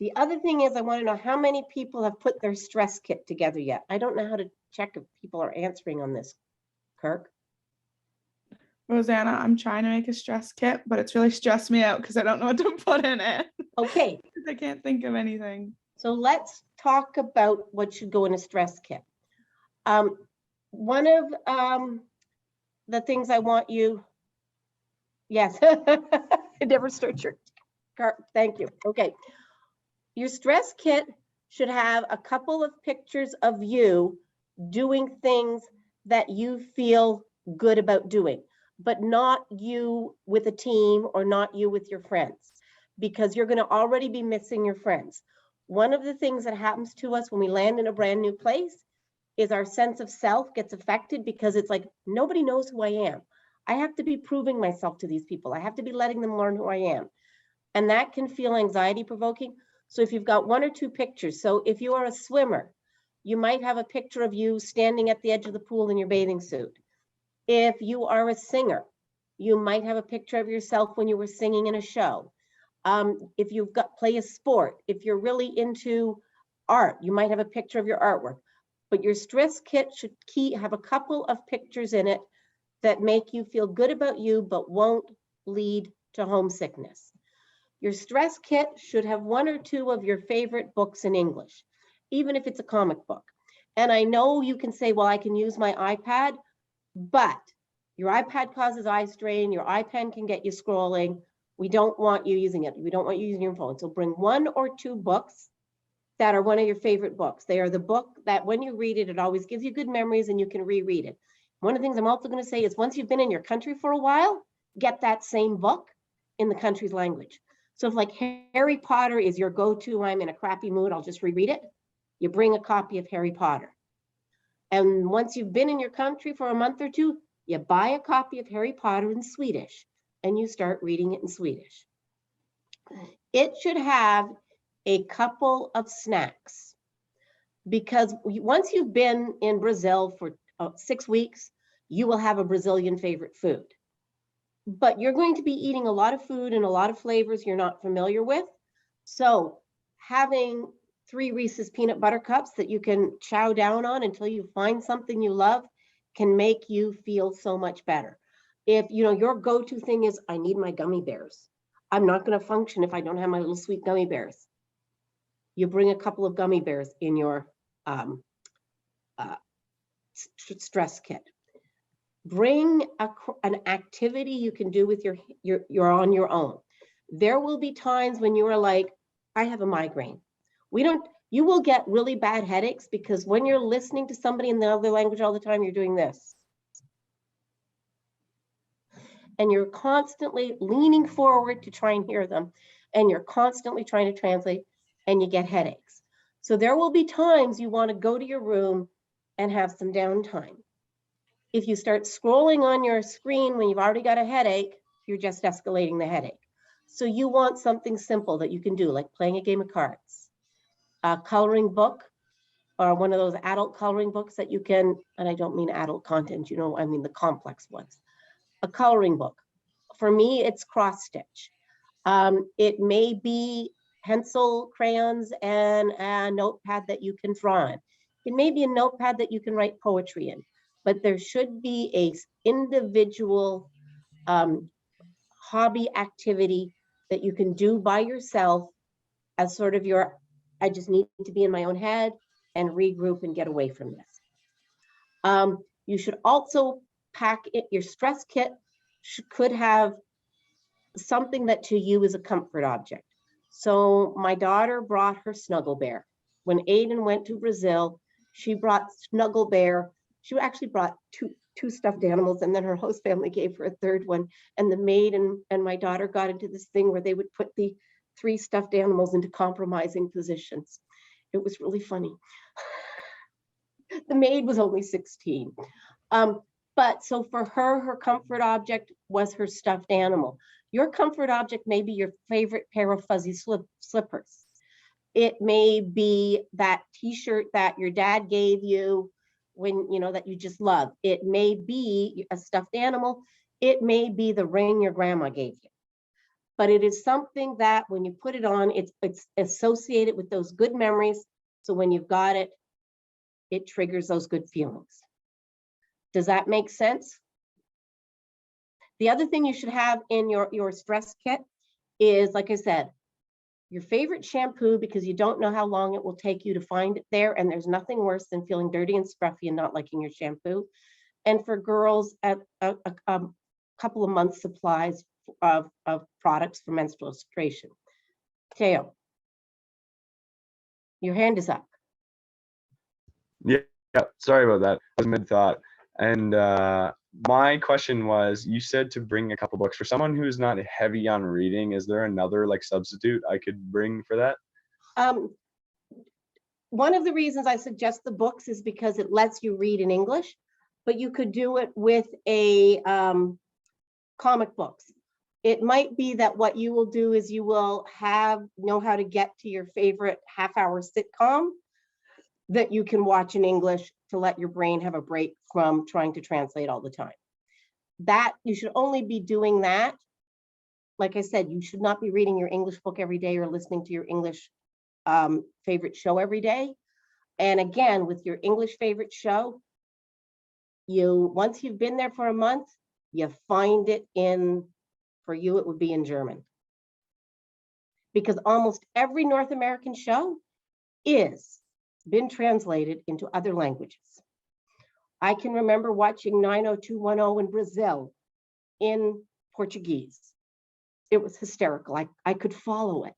The other thing is I want to know how many people have put their stress kit together yet. I don't know how to check if people are answering on this. Kirk? Rosanna, I'm trying to make a stress kit, but it's really stressed me out because I don't know what to put in it. Okay, I can't think of anything. so let's talk about what should go in a stress kit. One of the things I want you, yes, I never start your card. Thank you. Okay. Your stress kit should have a couple of pictures of you doing things that you feel good about doing, but not you with a team or not you with your friends, because you're going to already be missing your friends. One of the things that happens to us when we land in a brand new place is our sense of self gets affected, because it's like, nobody knows who I am. I have to be proving myself to these people. I have to be letting them learn who I am. And that can feel anxiety provoking. So if you've got one or two pictures, so if you are a swimmer, you might have a picture of you standing at the edge of the pool in your bathing suit. If you are a singer, you might have a picture of yourself when you were singing in a show. If you've got play a sport, if you're really into art, you might have a picture of your artwork. But your stress kit should have a couple of pictures in it that make you feel good about you, but won't lead to homesickness. Your stress kit should have one or two of your favorite books in English, even if it's a comic book. And I know you can say, well, I can use my iPad, but your iPad causes eye strain, your iPad can get you scrolling. We don't want you using it. We don't want you using your phone. So bring one or two books that are one of your favorite books. They are the book that when you read it, it always gives you good memories and you can reread it. One of the things I'm also going to say is once you've been in your country for a while, get that same book in the country's language. So if like Harry Potter is your go-to, I'm in a crappy mood, I'll just reread it. You bring a copy of Harry Potter. And once you've been in your country for a month or two, you buy a copy of Harry Potter in Swedish and you start reading it in Swedish. It should have a couple of snacks, because once you've been in Brazil for 6 weeks, you will have a Brazilian favorite food. But you're going to be eating a lot of food and a lot of flavors you're not familiar with. So having 3 Reese's peanut butter cups that you can chow down on until you find something you love can make you feel so much better. If your go-to thing is, I need my gummy bears. I'm not going to function if I don't have my little sweet gummy bears. You bring a couple of gummy bears in your stress kit. Bring an activity you can do with you're on your own. There will be times when you are like, I have a migraine. You will get really bad headaches because when you're listening to somebody in the other language all the time, you're doing this. And you're constantly leaning forward to try and hear them. And you're constantly trying to translate and you get headaches. So there will be times you want to go to your room and have some downtime. If you start scrolling on your screen when you've already got a headache, you're just escalating the headache. So you want something simple that you can do, like playing a game of cards, a coloring book, or one of those adult coloring books that you can, and I don't mean adult content, I mean the complex ones. A coloring book. For me, it's cross stitch. It may be pencil, crayons, and a notepad that you can draw on. It may be a notepad that you can write poetry in, but there should be a individual hobby activity that you can do by yourself as sort of I just need to be in my own head and regroup and get away from this. You should also pack it, your stress kit could have something that to you is a comfort object. So my daughter brought her Snuggle Bear. When Aiden went to Brazil, she brought Snuggle Bear. She actually brought two stuffed animals, and then her host family gave her a third one. And the maid and my daughter got into this thing where they would put the 3 stuffed animals into compromising positions. It was really funny. The maid was only 16. But so for her comfort object was her stuffed animal. Your comfort object may be your favorite pair of fuzzy slippers. It may be that t-shirt that your dad gave you when, that you just love. It may be a stuffed animal. It may be the ring your grandma gave you. but it is something that when you put it on, it's associated with those good memories. So when you've got it, it triggers those good feelings. Does that make sense? The other thing you should have in your stress kit is, like I said, your favorite shampoo, because you don't know how long it will take you to find it there. And there's nothing worse than feeling dirty and scruffy and not liking your shampoo. And for girls, a couple of months supplies of products for menstruation. Teo, your hand is up. Yeah, sorry about that. I was mid-thought. And my question was, you said to bring a couple books. For someone who's not heavy on reading, is there another like substitute I could bring for that? One of the reasons I suggest the books is because it lets you read in English, but you could do it with a comic books. It might be that what you will do is you will know how to get to your favorite half-hour sitcom that you can watch in English to let your brain have a break from trying to translate all the time. That you should only be doing that. Like I said, you should not be reading your English book every day or listening to your English favorite show every day. And again, with your English favorite show, once you've been there for a month, you find it for you, it would be in German. Because almost every North American show is been translated into other languages. I can remember watching 90210 in Brazil in Portuguese. It was hysterical. I could follow it.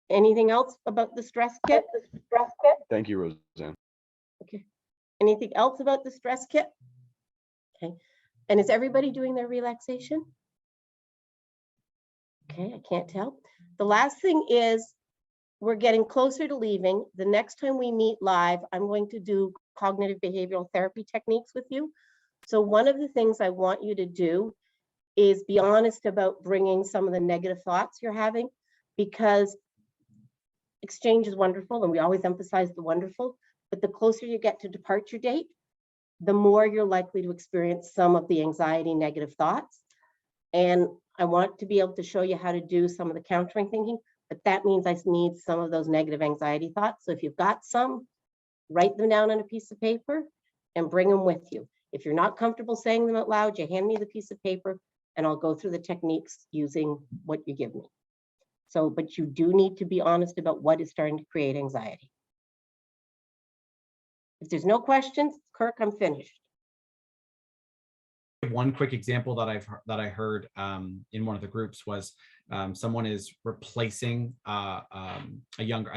Anything else about the stress kit? Thank you, Roseanne. Okay. Anything else about the stress kit? Okay. And is everybody doing their relaxation? Okay, I can't tell. The last thing is we're getting closer to leaving. The next time we meet live, I'm going to do cognitive behavioral therapy techniques with you. So one of the things I want you to do is be honest about bringing some of the negative thoughts you're having, because exchange is wonderful and we always emphasize the wonderful, but the closer you get to departure date, the more you're likely to experience some of the anxiety, negative thoughts. And I want to be able to show you how to do some of the countering thinking, but that means I need some of those negative anxiety thoughts. So if you've got some, write them down on a piece of paper and bring them with you. If you're not comfortable saying them out loud, you hand me the piece of paper and I'll go through the techniques using what you give me. So, but you do need to be honest about what is starting to create anxiety. If there's no questions, Kirk, I'm finished. One quick example that I heard in one of the groups was someone is replacing a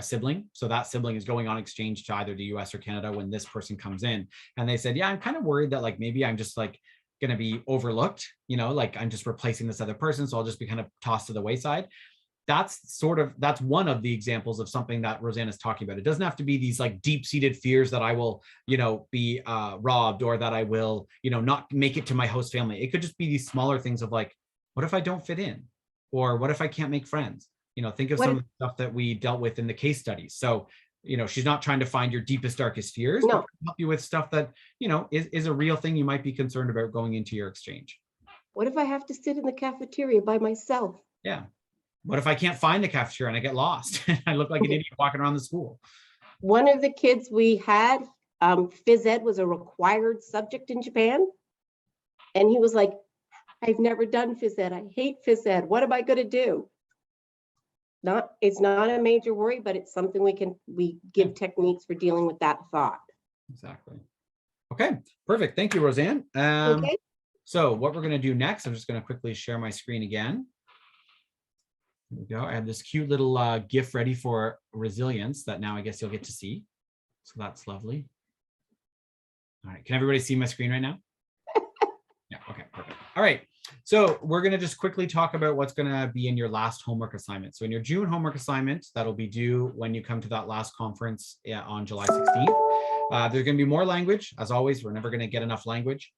sibling. So that sibling is going on exchange to either the US or Canada when this person comes in. And they said, yeah, I'm kind of worried that like maybe I'm just like going to be overlooked, like I'm just replacing this other person. So I'll just be kind of tossed to the wayside. That's one of the examples of something that Roseanne is talking about. It doesn't have to be these like deep-seated fears that I will, be robbed, or that I will, not make it to my host family. It could just be these smaller things of like, what if I don't fit in? Or what if I can't make friends? Think of some of the stuff that we dealt with in the case studies. So, she's not trying to find your deepest, darkest fears, but help you with stuff that, is a real thing you might be concerned about going into your exchange. What if I have to sit in the cafeteria by myself? Yeah. What if I can't find the cafeteria and I get lost? I look like an idiot walking around the school. One of the kids we had, phys ed was a required subject in Japan. And he was like, I've never done phys ed. I hate phys ed. What am I going to do? It's not a major worry, but it's something we give techniques for dealing with that thought. Exactly. Okay, perfect. Thank you, Roseanne. Okay. So what we're going to do next, I'm just going to quickly share my screen again. There we go. I have this cute little GIF ready for resilience that now I guess you'll get to see. So that's lovely. All right. Can everybody see my screen right now? Yeah. Okay. Perfect. All right. So we're going to just quickly talk about what's going to be in your last homework assignment. So in your June homework assignment, that'll be due when you come to that last conference on July 16th. There's going to be more language. As always, we're never going to get enough language.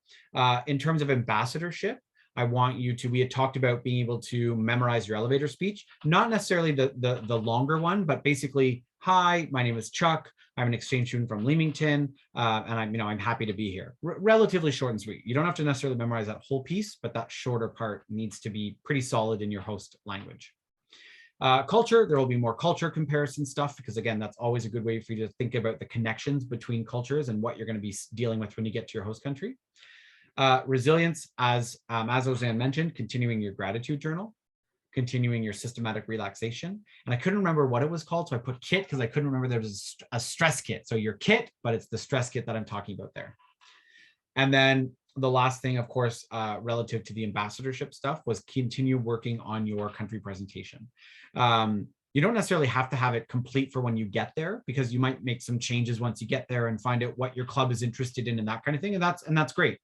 In terms of ambassadorship, I want you to, we had talked about being able to memorize your elevator speech, not necessarily the longer one, but basically hi, my name is Chuck. I'm an exchange student from Leamington, and I'm happy to be here. Relatively short and sweet. You don't have to necessarily memorize that whole piece, but that shorter part needs to be pretty solid in your host language. Culture, there will be more culture comparison stuff, because again, that's always a good way for you to think about the connections between cultures and what you're going to be dealing with when you get to your host country. Resilience, as Ozan mentioned, continuing your gratitude journal, continuing your systematic relaxation. And I couldn't remember what it was called, so I put KIT because I couldn't remember there was a stress kit. So your KIT, but it's the stress kit that I'm talking about there. And then the last thing, of course, relative to the ambassadorship stuff, was continue working on your country presentation. You don't necessarily have to have it complete for when you get there, because you might make some changes once you get there and find out what your club is interested in and that kind of thing. And that's great.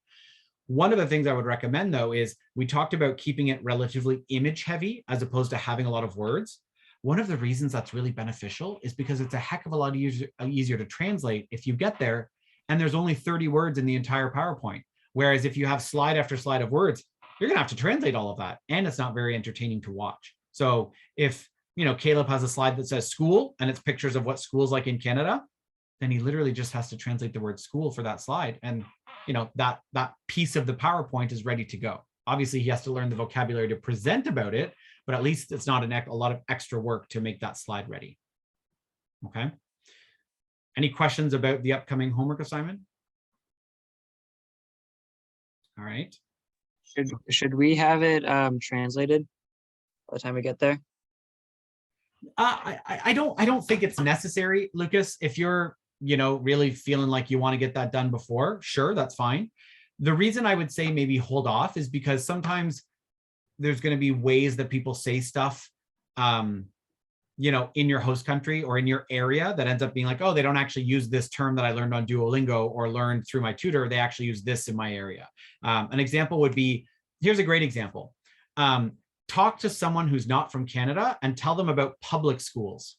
One of the things I would recommend, though, is we talked about keeping it relatively image heavy as opposed to having a lot of words. One of the reasons that's really beneficial is because it's a heck of a lot easier to translate if you get there and there's only 30 words in the entire PowerPoint. Whereas if you have slide after slide of words, you're gonna have to translate all of that, and it's not very entertaining to watch. So if Caleb has a slide that says school and it's pictures of what school's like in Canada, then he literally just has to translate the word school for that slide, and that piece of the PowerPoint is ready to go. Obviously, he has to learn the vocabulary to present about it, but at least it's not a lot of extra work to make that slide ready. Okay. Any questions about the upcoming homework assignment? All right. Should we have it translated by the time we get there? I don't think it's necessary, Lucas. If you're really feeling like you want to get that done before, sure, that's fine. The reason I would say maybe hold off is because sometimes there's going to be ways that people say stuff, in your host country or in your area that ends up being like, oh, they don't actually use this term that I learned on Duolingo or learned through my tutor. They actually use this in my area. An example would be, here's a great example. Talk to someone who's not from Canada and tell them about public schools,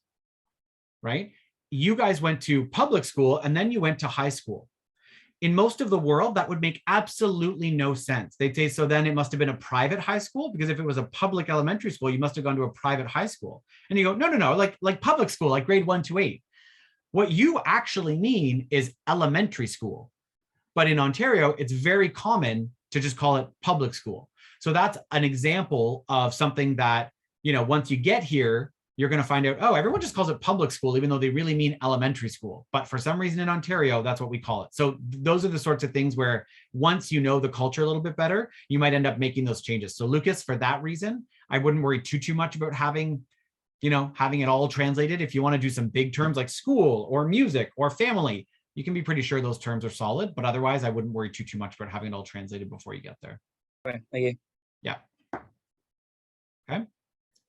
right? You guys went to public school and then you went to high school. In most of the world, that would make absolutely no sense. They'd say, so then it must have been a private high school, because if it was a public elementary school, you must have gone to a private high school. And you go, no, like public school, like grade 1 to 8. What you actually mean is elementary school. But in Ontario, it's very common to just call it public school. So that's an example of something that, once you get here, you're going to find out, oh, everyone just calls it public school, even though they really mean elementary school. But for some reason in Ontario, that's what we call it. So those are the sorts of things where once you know the culture a little bit better, you might end up making those changes. So Lucas, for that reason, I wouldn't worry too much about having it all translated. If you want to do some big terms like school or music or family, you can be pretty sure those terms are solid. But otherwise, I wouldn't worry too much about having it all translated before you get there. Okay, thank you. Yeah. Okay.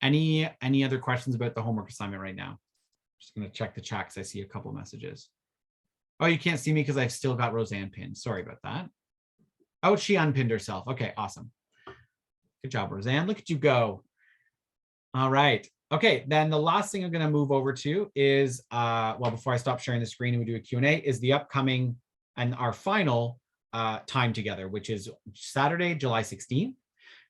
Any other questions about the homework assignment right now? Just going to check the chat because I see a couple messages. Oh, you can't see me because I've still got Roseanne pinned. Sorry about that. Oh, she unpinned herself. Okay, awesome. Good job, Roseanne. Look at you go. All right. Okay, then the last thing I'm going to move over to is, before I stop sharing the screen and we do a Q&A, is the upcoming and our final time together, which is Saturday, July 16th.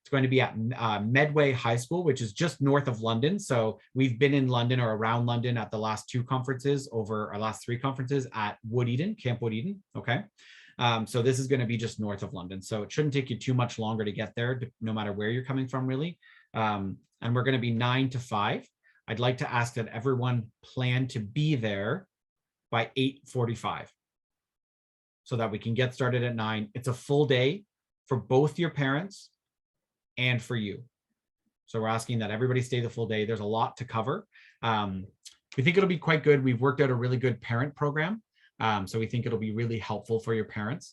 It's going to be at Medway High School, which is just north of London. So we've been in London or around London at the last 2 conferences, over our last 3 conferences at Wood Eden, Camp Wood Eden. Okay. So this is going to be just north of London. So it shouldn't take you too much longer to get there, no matter where you're coming from, really. And we're going to be 9 to 5. I'd like to ask that everyone plan to be there by 8:45 so that we can get started at 9. It's a full day for both your parents and for you. So we're asking that everybody stay the full day. There's a lot to cover. We think it'll be quite good. We've worked out a really good parent program. So we think it'll be really helpful for your parents.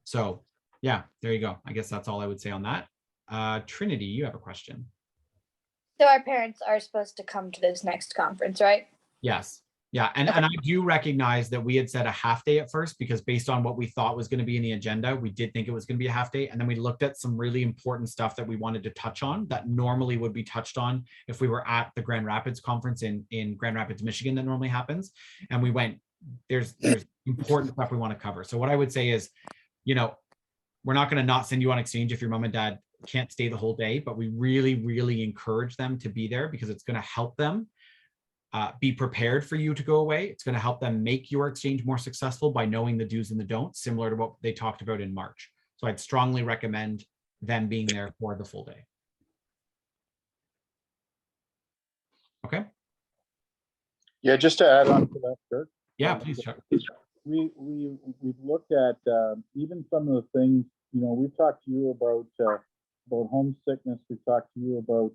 So yeah, there you go. I guess that's all I would say on that. Trinity, you have a question. So our parents are supposed to come to this next conference, right? Yes. Yeah, and I do recognize that we had said a half day at first, because based on what we thought was going to be in the agenda, we did think it was going to be a half day. And then we looked at some really important stuff that we wanted to touch on that normally would be touched on if we were at the Grand Rapids conference in Grand Rapids, Michigan, that normally happens. And we went, there's important stuff we want to cover. So what I would say is, we're not going to not send you on exchange if your mom and dad can't stay the whole day, but we really, really encourage them to be there because it's going to help them be prepared for you to go away. It's going to help them make your exchange more successful by knowing the do's and the don'ts, similar to what they talked about in March. So I'd strongly recommend them being there for the full day. Okay. Yeah, just to add on to that, Kurt. Yeah, please, Chuck. We've looked at even some of the things, you know, we've talked to you about homesickness. We've talked to you about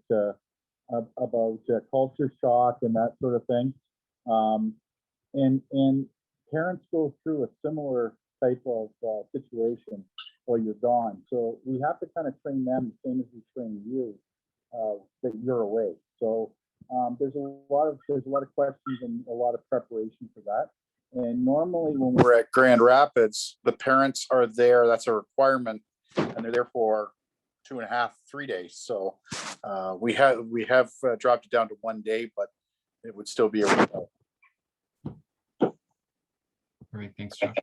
culture shock and that sort of thing. And parents go through a similar type of situation while you're gone. So we have to kind of train them the same as we train you that you're away. So there's a lot of questions and a lot of preparation for that. And normally when we're at Grand Rapids, the parents are there. That's a requirement, and they're there for 2.5, 3 days. So we have dropped it down to 1 day, but it would still be a result. All right, thanks, Chuck.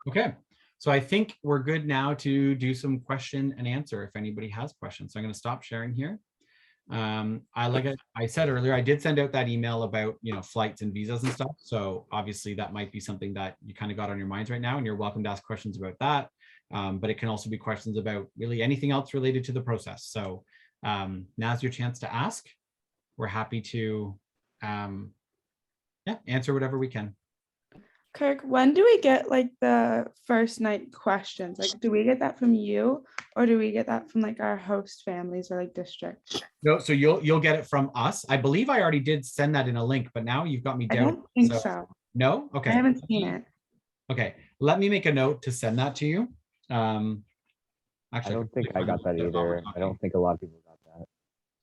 Okay, so I think we're good now to do some question and answer if anybody has questions. So I'm going to stop sharing here. I said earlier, I did send out that email about, you know, flights and visas and stuff. So obviously that might be something that you kind of got on your minds right now, and you're welcome to ask questions about that. But it can also be questions about really anything else related to the process. So now's your chance to ask. We're happy to answer whatever we can. Kirk, when do we get like the first night questions? Like, do we get that from you, or do we get that from like our host families or like district? No, so you'll get it from us. I believe I already did send that in a link, but now you've got me I down. don't think so. No? Okay. I haven't seen it. Okay, let me make a note to send that to you. I don't think I got that either. I don't think a lot of people got that.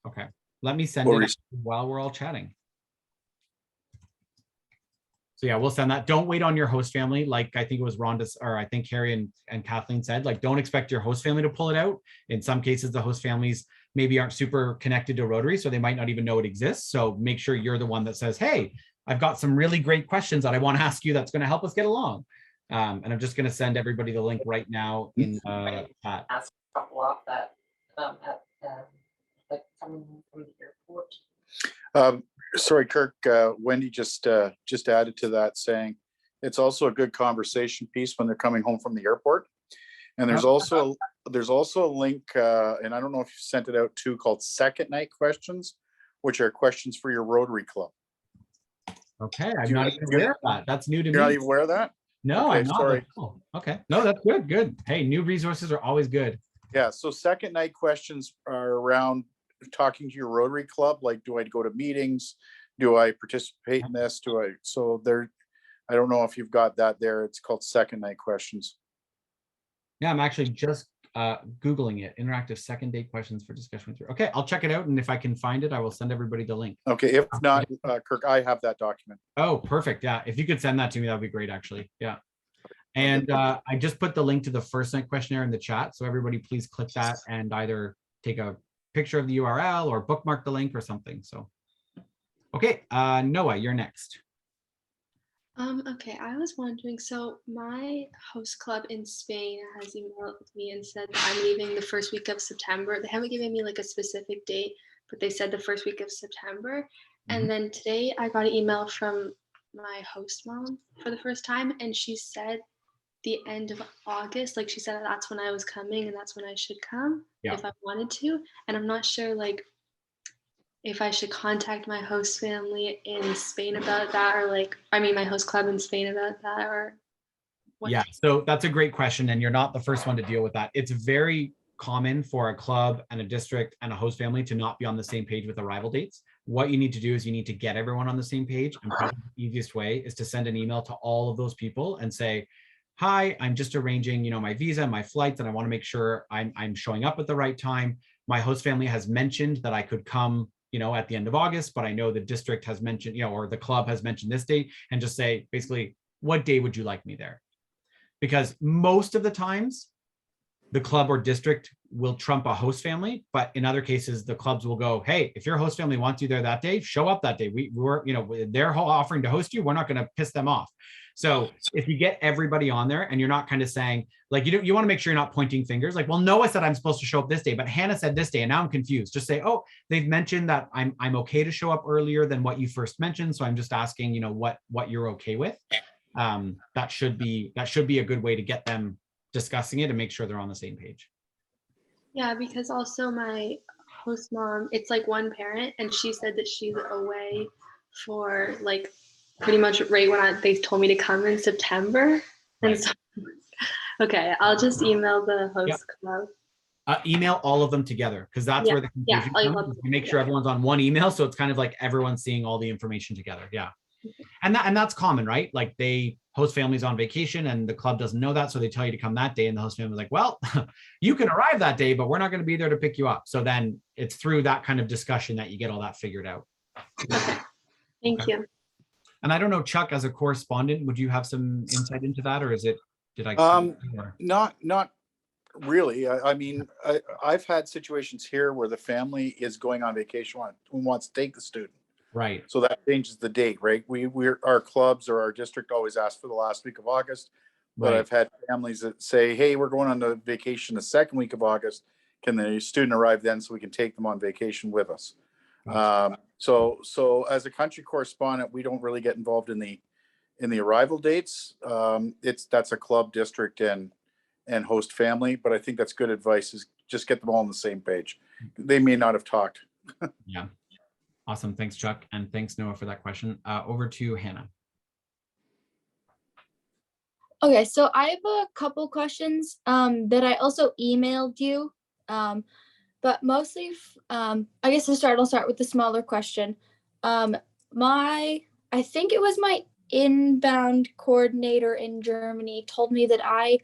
Okay, let me send it while we're all chatting. So yeah, we'll send that. Don't wait on your host family. Like I think it was Rhonda, or I think Carrie and Kathleen said, like, don't expect your host family to pull it out. In some cases, the host families maybe aren't super connected to Rotary, so they might not even know it exists. So make sure you're the one that says, hey, I've got some really great questions that I want to ask you that's going to help us get along. And I'm just going to send everybody the link right now in chat. Ask a couple off that like coming from the airport. Sorry, Kirk, Wendy just added to that saying it's also a good conversation piece when they're coming home from the airport. And there's also a link, and I don't know if you sent it out too, called Second Night Questions, which are questions for your Rotary Club. Okay, I'm not even aware of that. That's new to me. You're not even aware of that? No, okay, I'm not. Sorry. Oh, okay, no, that's good. Good. Hey, new resources are always good. Yeah, so Second Night Questions are around talking to your Rotary Club. Like, do I go to meetings? Do I participate in this? So there, I don't know if you've got that there. It's called Second Night Questions. Yeah, I'm actually just Googling it. Interactive second date questions for discussion with you. Okay, I'll check it out. And if I can find it, I will send everybody the link. Okay, if not, Kirk, I have that document. Oh, perfect. Yeah, if you could send that to me, that would be great, actually. Yeah. And I just put the link to the first night questionnaire in the chat. So everybody please click that and either take a picture of the URL or bookmark the link or something. So, okay, Noah, you're next. Okay, I was wondering, so my host club in Spain has emailed me and said that I'm leaving the first week of September. They haven't given me like a specific date, but they said the first week of September. And then today I got an email from my host mom for the first time, and she said the end of August, like she said that's when I was coming and that's when I should come if I wanted to. And I'm not sure like if I should contact my host family in Spain about that, or like, I mean, my host club in Spain about that, or what? Yeah, so that's a great question. And you're not the first one to deal with that. It's very common for a club and a district and a host family to not be on the same page with arrival dates. What you need to do is you need to get everyone on the same page. And probably the easiest way is to send an email to all of those people and say, hi, I'm just arranging, you know, my visa, my flights, and I want to make sure I'm showing up at the right time. My host family has mentioned that I could come, you know, at the end of August, but I know the district has mentioned, you know, or the club has mentioned this date, and just say, basically, what day would you like me there? Because most of the times the club or district will trump a host family, but in other cases, the clubs will go, hey, if your host family wants you there that day, show up that day. We're, you know, they're offering to host you. We're not going to piss them off. So if you get everybody on there and you're not kind of saying, like, you want to make sure you're not pointing fingers. Like, well, Noah said I'm supposed to show up this day, but Hannah said this day, and now I'm confused. Just say, oh, they've mentioned that I'm okay to show up earlier than what you first mentioned. So I'm just asking, you know, what you're okay with. That should be a good way to get them discussing it and make sure they're on the same page. Yeah, because also my host mom, it's like one parent, and she said that she's away for like pretty much right when they told me to come in September. And so, okay, I'll just email the host club. Email all of them together, because that's where the confusion comes. You make sure everyone's on one email, so it's kind of like everyone's seeing all the information together. Yeah. And that's common, right? Like they host families on vacation and the club doesn't know that. So they tell you to come that day, and the host family is like, well, you can arrive that day, but we're not going to be there to pick you up. So then it's through that kind of discussion that you get all that figured out. Okay. Thank you. And I don't know, Chuck, as a correspondent, would you have some insight into that, or did I? Not really. I mean, I've had situations here where the family is going on vacation who wants to take the student. Right. So that changes the date, right? Our clubs or our district always ask for the last week of August, but I've had families that say, hey, we're going on the vacation the second week of August. Can the student arrive then so we can take them on vacation with us? So as a country correspondent, we don't really get involved in the arrival dates. That's a club, district, and host family. But I think that's good advice, is just get them all on the same page. They may not have talked. Yeah. Awesome. Thanks, Chuck. And thanks, Noah, for that question. Over to Hannah. Okay, so I have a couple questions that I also emailed you, but mostly, I guess I'll start with the smaller question. I think it was my inbound coordinator in Germany told me that I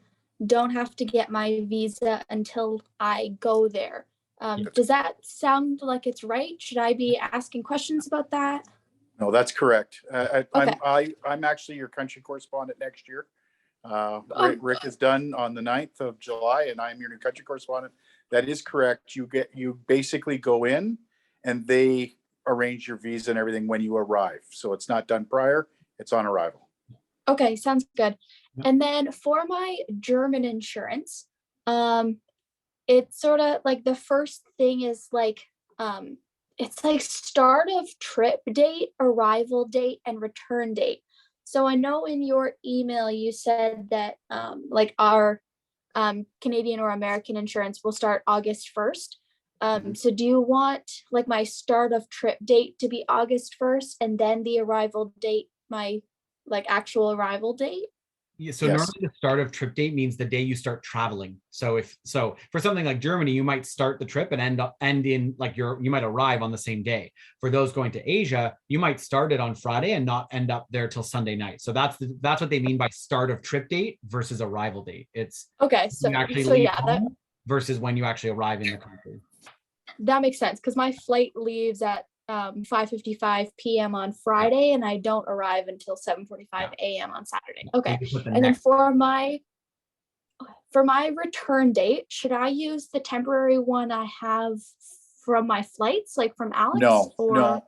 don't have to get my visa until I go there. Does that sound like it's right? Should I be asking questions about that? No, that's correct. I'm actually your country correspondent next year. Rick is done on the 9th of July, and I'm your new country correspondent. That is correct. You basically go in, and they arrange your visa and everything when you arrive. So it's not done prior; it's on arrival. Okay, sounds good. And then for my German insurance, it's sort of like the first thing is like, it's like start of trip date, arrival date, and return date. So I know in your email you said that like our Canadian or American insurance will start August 1st. So do you want like my start of trip date to be August 1st and then the arrival date, my like actual arrival date? Yeah, so normally the start of trip date means the day you start traveling. So for something like Germany, you might start the trip and end in like you might arrive on the same day. For those going to Asia, you might start it on Friday and not end up there till Sunday night. So that's what they mean by start of trip date versus arrival date. It's okay. So versus when you actually arrive in the country. That makes sense, because my flight leaves at 5:55 p.m. on Friday, and I don't arrive until 7:45 a.m. on Saturday. Okay. And then for my return date, should I use the temporary one I have from my flights, like from Alex? No.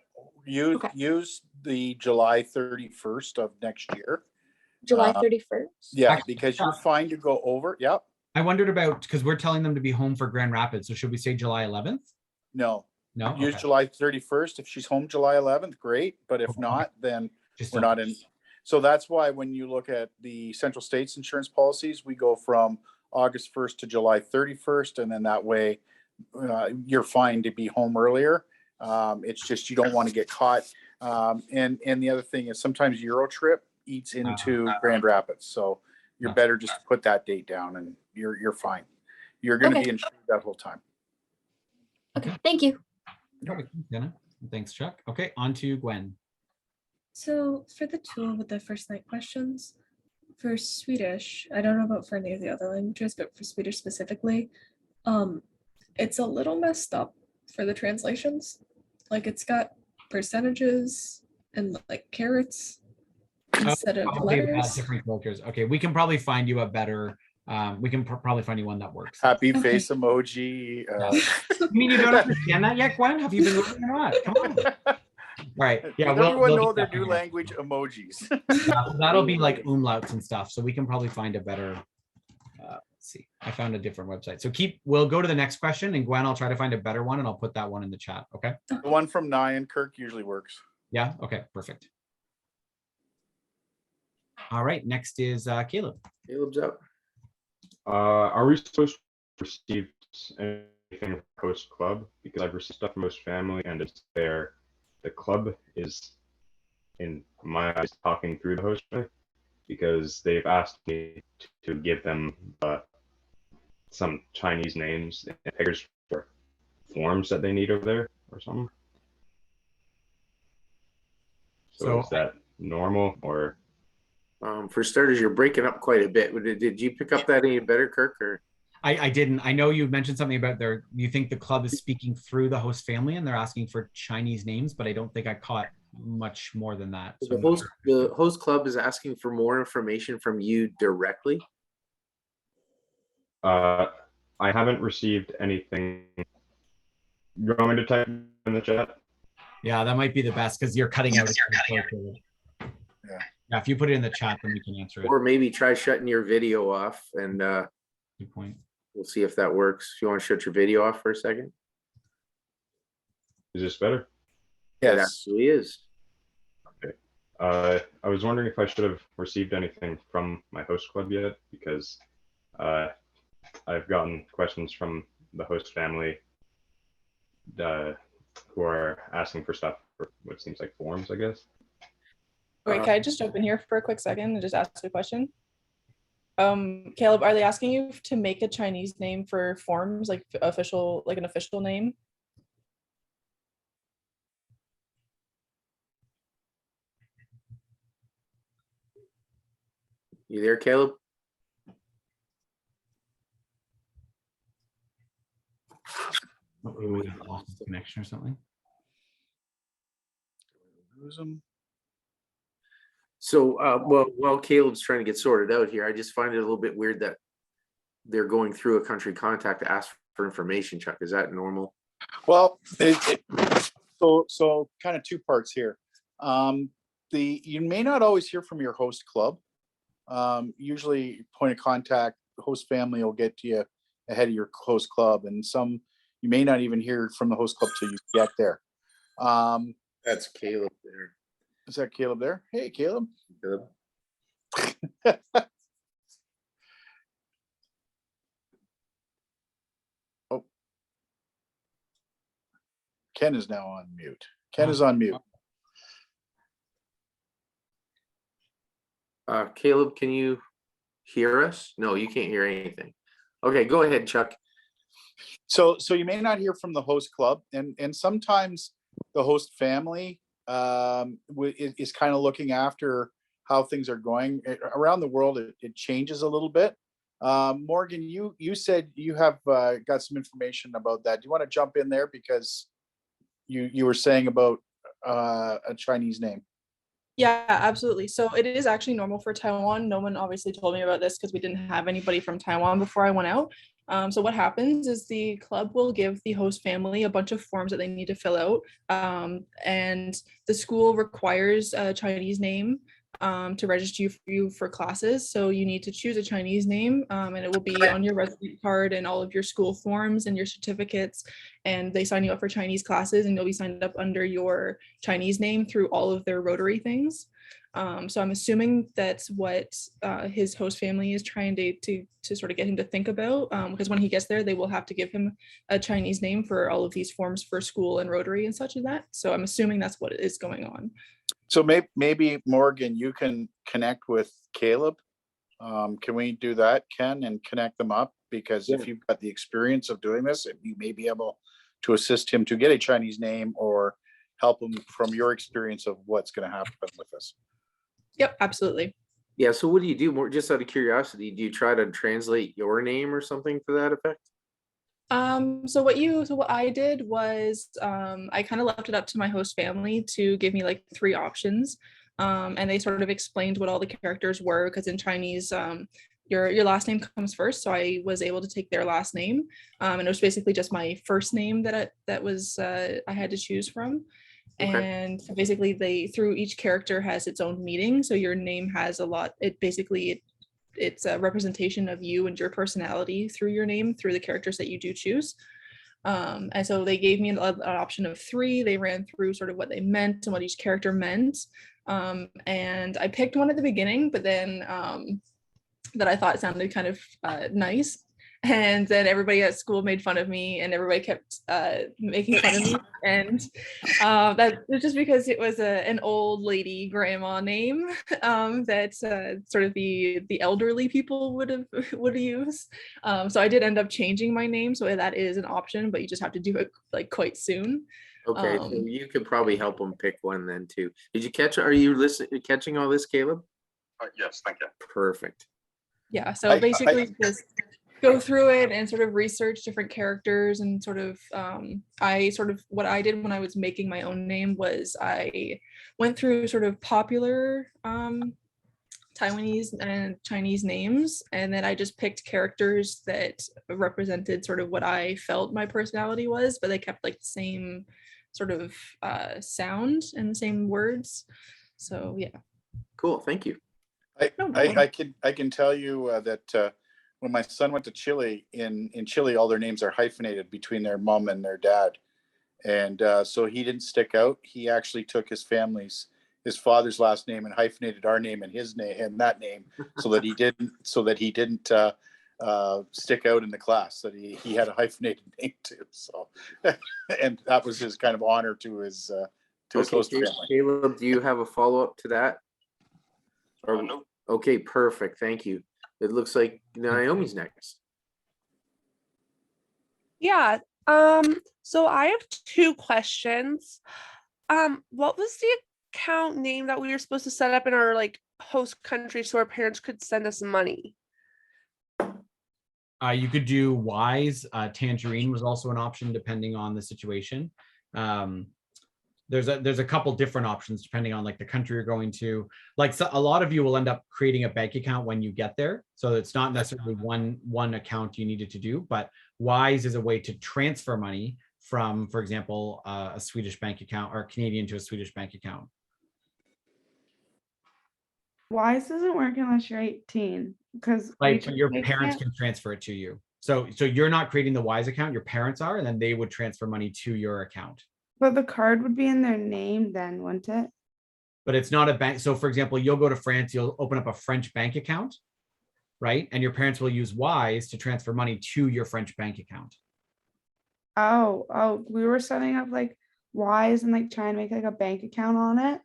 Use the July 31st of next year. July 31st? Yeah, because you're fine to go over. Yep. I wondered about, because we're telling them to be home for Grand Rapids. So should we say July 11th? No. No. Use July 31st. If she's home July 11th, great. But if not, then we're not in. So that's why when you look at the Central States insurance policies, we go from August 1st to July 31st. And then that way you're fine to be home earlier. It's just you don't want to get caught. And the other thing is sometimes Eurotrip eats into Grand Rapids. So you're better just to put that date down and you're fine. You're going to be insured that whole time. Okay, thank you. Thanks, Chuck. Okay, on to Gwen. So for the tool with the first night questions, for Swedish, I don't know about for any of the other languages, but for Swedish specifically, it's a little messed up for the translations. Like it's got percentages and like carrots instead of letters. Different filters. Okay, we can probably find you a better. We can probably find you one that works. Happy face emoji. You mean you don't understand that yet, Gwen? Have you been looking or not? Come on. right. Yeah, Let everyone we'll know get their that new figured out. language emojis. Yeah, so that'll be like umlauts and stuff. So we can probably find a better. Let's see. I found a different website. So we'll go to the next question, and Gwen, I'll try to find a better one, and I'll put that one in the chat. Okay. The one from Nyan Kirk usually works. Yeah. Okay. Perfect. All right. Next is Caleb. Caleb's up. Are we supposed to receive anything from host club? Because I've received stuff from host family, and it's there. The club is, in my eyes, talking through the host family, because they've asked me to give them some Chinese names and pictures for forms that they need over there or something. So is that normal, or? For starters, you're breaking up quite a bit. Did you pick up that any better, Kirk? Or I didn't. I know you mentioned something about you think the club is speaking through the host family and they're asking for Chinese names, but I don't think I caught much more than that. So the host club is asking for more information from you directly? I haven't received anything. You're going to type in the chat? Yeah, that might be the best because you're cutting out. Yeah, if you put it in the chat, then we can answer it. Or maybe try shutting your video off, and good point. We'll see if that works. If you want to shut your video off for a second. Is this better? Yes. It actually is. Okay. I was wondering if I should have received anything from my host club yet, because I've gotten questions from the host family who are asking for stuff for what seems like forms, I guess. Wait, can I just jump in here for a quick second and just ask a question? Caleb, are they asking you to make a Chinese name for forms, like an official name? You there, Caleb? We lost the connection or something. Lose them. So, while Caleb's trying to get sorted out here, I just find it a little bit weird that they're going through a country contact to ask for information. Chuck, is that normal? Well, so kind of two parts here. You may not always hear from your host club. Usually, point of contact, host family will get to you ahead of your host club, and some you may not even hear from the host club till you get there. That's Caleb there. Is that Caleb there? Hey, Caleb. Caleb. Oh. Ken is now on mute. Ken is on mute. Caleb, can you hear us? No, you can't hear anything. Okay, go ahead, Chuck. So you may not hear from the host club, and sometimes the host family is kind of looking after how things are going around the world. It changes a little bit. Morgan, you said you have got some information about that. Do you want to jump in there, because you were saying about a Chinese name? Yeah, absolutely. So it is actually normal for Taiwan. No one obviously told me about this because we didn't have anybody from Taiwan before I went out. So what happens is the club will give the host family a bunch of forms that they need to fill out. And the school requires a Chinese name to register you for classes. So you need to choose a Chinese name, and it will be on your resident card and all of your school forms and your certificates. And they sign you up for Chinese classes, and you'll be signed up under your Chinese name through all of their Rotary things. So I'm assuming that's what his host family is trying to sort of get him to think about, because when he gets there, they will have to give him a Chinese name for all of these forms for school and Rotary and such as that. So I'm assuming that's what is going on. So maybe Morgan, you can connect with Caleb. Can we do that, Ken, and connect them up? Because if you've got the experience of doing this, you may be able to assist him to get a Chinese name, or help him from your experience of what's going to happen with this. Yep, absolutely. Yeah. So what do you do? More just out of curiosity, do you try to translate your name or something to that effect? So what I did was I kind of left it up to my host family to give me like 3 options. And they sort of explained what all the characters were, because in Chinese, your last name comes first. So I was able to take their last name. And it was basically just my first name that I had to choose from. Okay. And so basically through each character has its own meaning. So your name has a lot, it's a representation of you and your personality through your name, through the characters that you do choose. And so they gave me an option of 3. They ran through sort of what they meant and what each character meant. And I picked one at the beginning, but then that I thought sounded kind of nice. And then everybody at school made fun of me, and everybody kept making fun of me. And that was just because it was an old lady grandma name that sort of the elderly people would use. So I did end up changing my name, so that is an option, but you just have to do it like quite soon. Okay, so you could probably help them pick one then too. Did you catch? Are you catching all this, Caleb? Yes, thank you. Perfect. Yeah. So basically, just go through it and sort of research different characters and sort of what I did when I was making my own name was I went through sort of popular Taiwanese and Chinese names, and then I just picked characters that represented sort of what I felt my personality was, but they kept like the same sort of sound and the same words. So yeah. Cool, thank you. I can tell you that when my son went to Chile, in Chile, all their names are hyphenated between their mom and their dad. And so he didn't stick out. He actually took his father's last name and hyphenated our name and his name and that name so that he didn't stick out in the class, that he had a hyphenated name too. So, and that was his kind of honor to his host family. Caleb, do you have a follow-up to that? Or, no. Okay, perfect. Thank you. It looks like Naomi's next. Yeah. So I have 2 questions. What was the account name that we were supposed to set up in our like host country so our parents could send us money? You could do Wise. Tangerine was also an option depending on the situation. There's a couple different options depending on like the country you're going to. Like a lot of you will end up creating a bank account when you get there, so it's not necessarily one account you needed to do. But Wise is a way to transfer money from, for example, a Swedish bank account or Canadian to a Swedish bank account. Wise doesn't work unless you're 18, because Like your parents can transfer it to you. So you're not creating the Wise account, your parents are, and then they would transfer money to your account. But the card would be in their name then, wouldn't it? But it's not a bank. So for example, you'll go to France, you'll open up a French bank account, right? And your parents will use Wise to transfer money to your French bank account. Oh, we were setting up like Wise and like trying to make like a bank account on it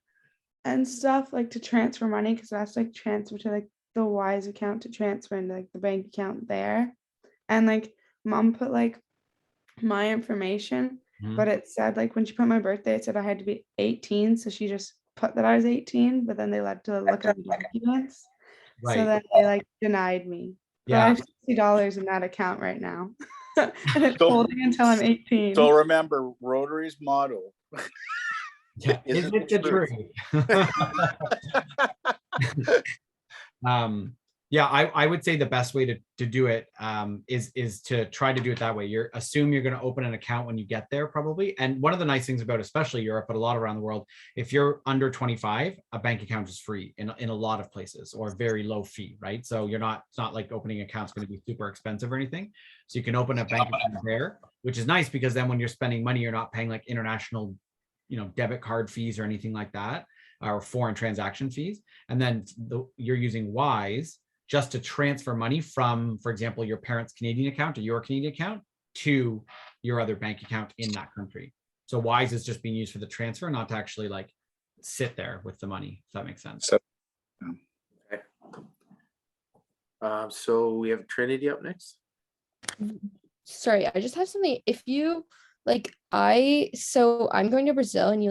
and stuff, like to transfer money, because that's like transfer to like the Wise account to transfer into like the bank account there. And like mom put like my information, but it said like when she put my birthday, it said I had to be 18. So she just put that I was 18, but then they led to look at the documents. Right. So then they like denied me. But I have $60 in that account right now. And it's holding until I'm 18. So remember Rotary's motto. Yeah, is it the truth? Yeah, I would say the best way to do it is to try to do it that way. Assume you're going to open an account when you get there, probably. And one of the nice things about especially Europe, but a lot around the world, if you're under 25, a bank account is free in a lot of places, or very low fee, right? So it's not like opening accounts going to be super expensive or anything. So you can open a bank account there, which is nice because then when you're spending money, you're not paying like international, debit card fees or anything like that, or foreign transaction fees. And then you're using Wise just to transfer money from, for example, your parents' Canadian account or your Canadian account to your other bank account in that country. So Wise is just being used for the transfer, not to actually like sit there with the money, if that makes sense. Okay. So we have Trinity up next. Sorry, I just have something. If you I'm going to Brazil, and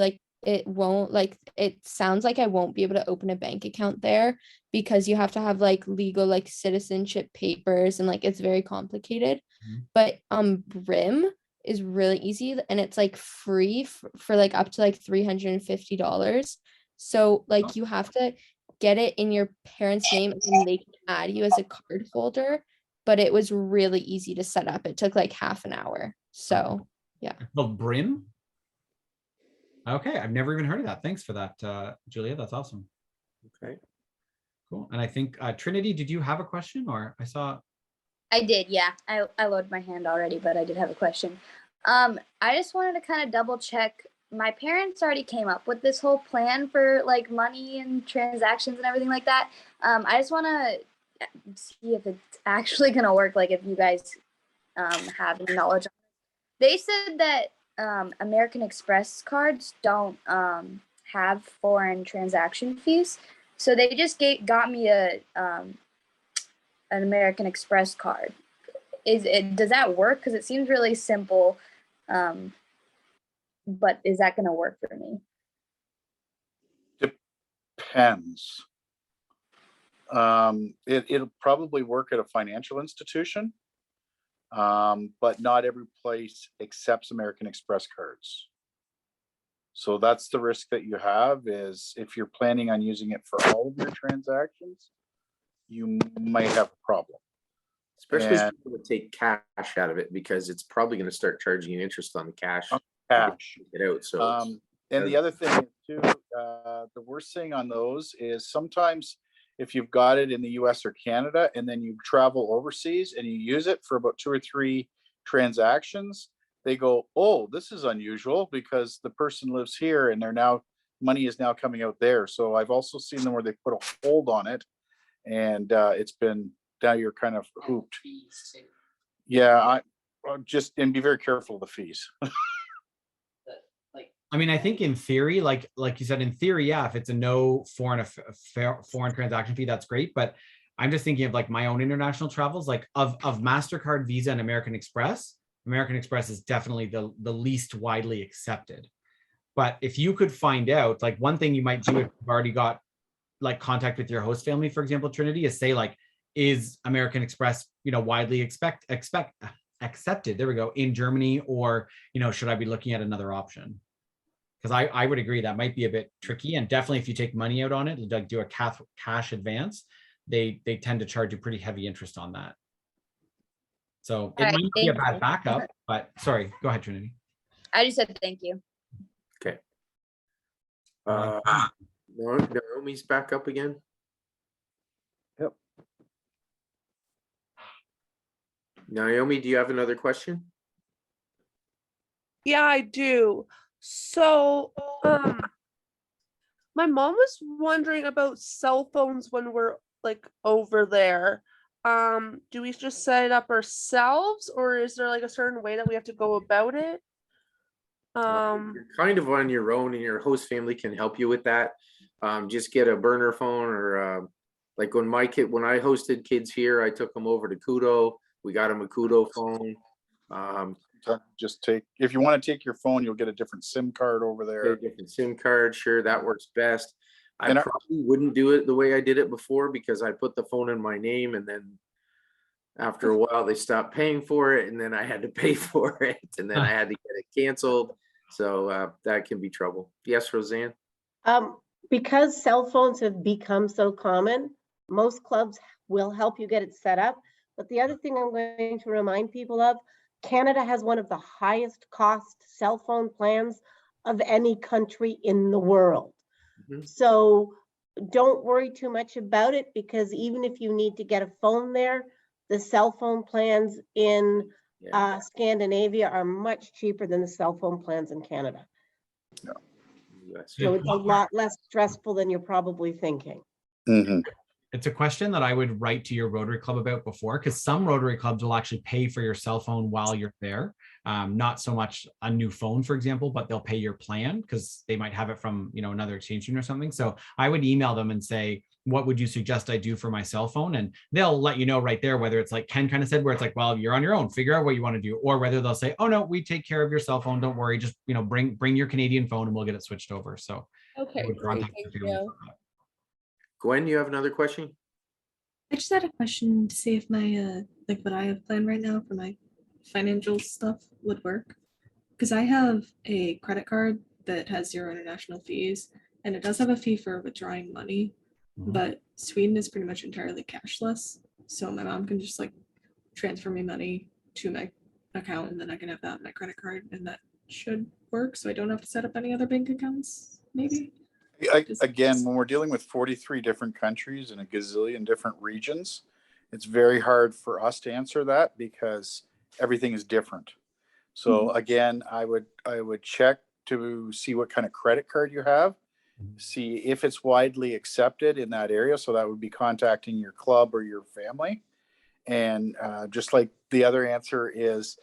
it sounds like I won't be able to open a bank account there because you have to have like legal like citizenship papers, and like it's very complicated. But Brim is really easy, and it's like free for like up to like $350. So like you have to get it in your parents' name, and then they can add you as a card holder. But it was really easy to set up. It took like half an hour. So yeah. It's called Brim? Okay, I've never even heard of that. Thanks for that, Julia. That's awesome. Okay. Cool. And I think Trinity, did you have a question, or I saw? I did, yeah. I lowered my hand already, but I did have a question. I just wanted to kind of double check. My parents already came up with this whole plan for like money and transactions and everything like that. I just want to see if it's actually going to work. Like if you guys have any knowledge. They said that American Express cards don't have foreign transaction fees, so they just got me a an American Express card. Does that work? Because it seems really simple, but is that going to work for me? Depends. It'll probably work at a financial institution, but not every place accepts American Express cards. So that's the risk that you have, is if you're planning on using it for all of your transactions, you might have a problem. Especially if you would take cash out of it, because it's probably going to start charging you interest on the cash. Get out. So, and the other thing too, the worst thing on those is sometimes if you've got it in the US or Canada and then you travel overseas and you use it for about 2 or 3 transactions, they go, oh, this is unusual because the person lives here and money is now coming out there. So I've also seen them where they put a hold on it, and it's been, now you're kind of hooped. Yeah, I just, and be very careful of the fees. I mean, I think in theory, like you said, in theory, yeah, if it's a no foreign transaction fee, that's great. But I'm just thinking of like my own international travels, like of MasterCard, Visa, and American Express. American Express is definitely the least widely accepted. But if you could find out, like one thing you might do if you've already got like contact with your host family, for example, Trinity, is say like, is American Express, widely accepted, there we go, in Germany, or, should I be looking at another option? Because I would agree that might be a bit tricky, and definitely if you take money out on it, like do a cash advance, they tend to charge you pretty heavy interest on that. So it might be a bad backup, but sorry, go ahead, Trinity. I just said thank you. Okay. Naomi's back up again. Yep. Naomi, do you have another question? Yeah, I do. So, my mom was wondering about cell phones when we're like over there. Do we just set it up ourselves, or is there like a certain way that we have to go about it? You're kind of on your own, and your host family can help you with that. Just get a burner phone, or like when I hosted kids here, I took them over to Kudo. We got them a Kudo phone. Just if you want to take your phone, you'll get a different SIM card over there. A different SIM card, sure, that works best. I probably wouldn't do it the way I did it before, because I put the phone in my name, and then after a while they stopped paying for it, and then I had to pay for it, and then I had to get it canceled. So that can be trouble. Yes, Roseanne? Because cell phones have become so common, most clubs will help you get it set up. But the other thing I'm going to remind people of, Canada has one of the highest cost cell phone plans of any country in the world. Mm-hmm. So don't worry too much about it, because even if you need to get a phone there, the cell phone plans in Scandinavia are much cheaper than the cell phone plans in Canada. Yeah. So it's a lot less stressful than you're probably thinking. Mm-hmm. It's a question that I would write to your Rotary Club about before, because some Rotary Clubs will actually pay for your cell phone while you're there. Not so much a new phone, for example, but they'll pay your plan because they might have it from, another exchange student or something. So I would email them and say, what would you suggest I do for my cell phone? And they'll let you know right there, whether it's like Ken kind of said, where it's like, well, you're on your own, figure out what you want to do, or whether they'll say, oh no, we take care of your cell phone, don't worry, just bring your Canadian phone and we'll get it switched over. So okay, great, thank you. Gwen, you have another question? I just had a question to see if my like what I have planned right now for my financial stuff would work. Because I have a credit card that has 0 international fees, and it does have a fee for withdrawing money, but Sweden is pretty much entirely cashless. So my mom can just like transfer me money to my account, and then I can have that on my credit card, and that should work, so I don't have to set up any other bank accounts, maybe? Again, when we're dealing with 43 different countries and a gazillion different regions, it's very hard for us to answer that because everything is different. So again, I would check to see what kind of credit card you have, see if it's widely accepted in that area. So that would be contacting your club or your family. And just like the other answer is,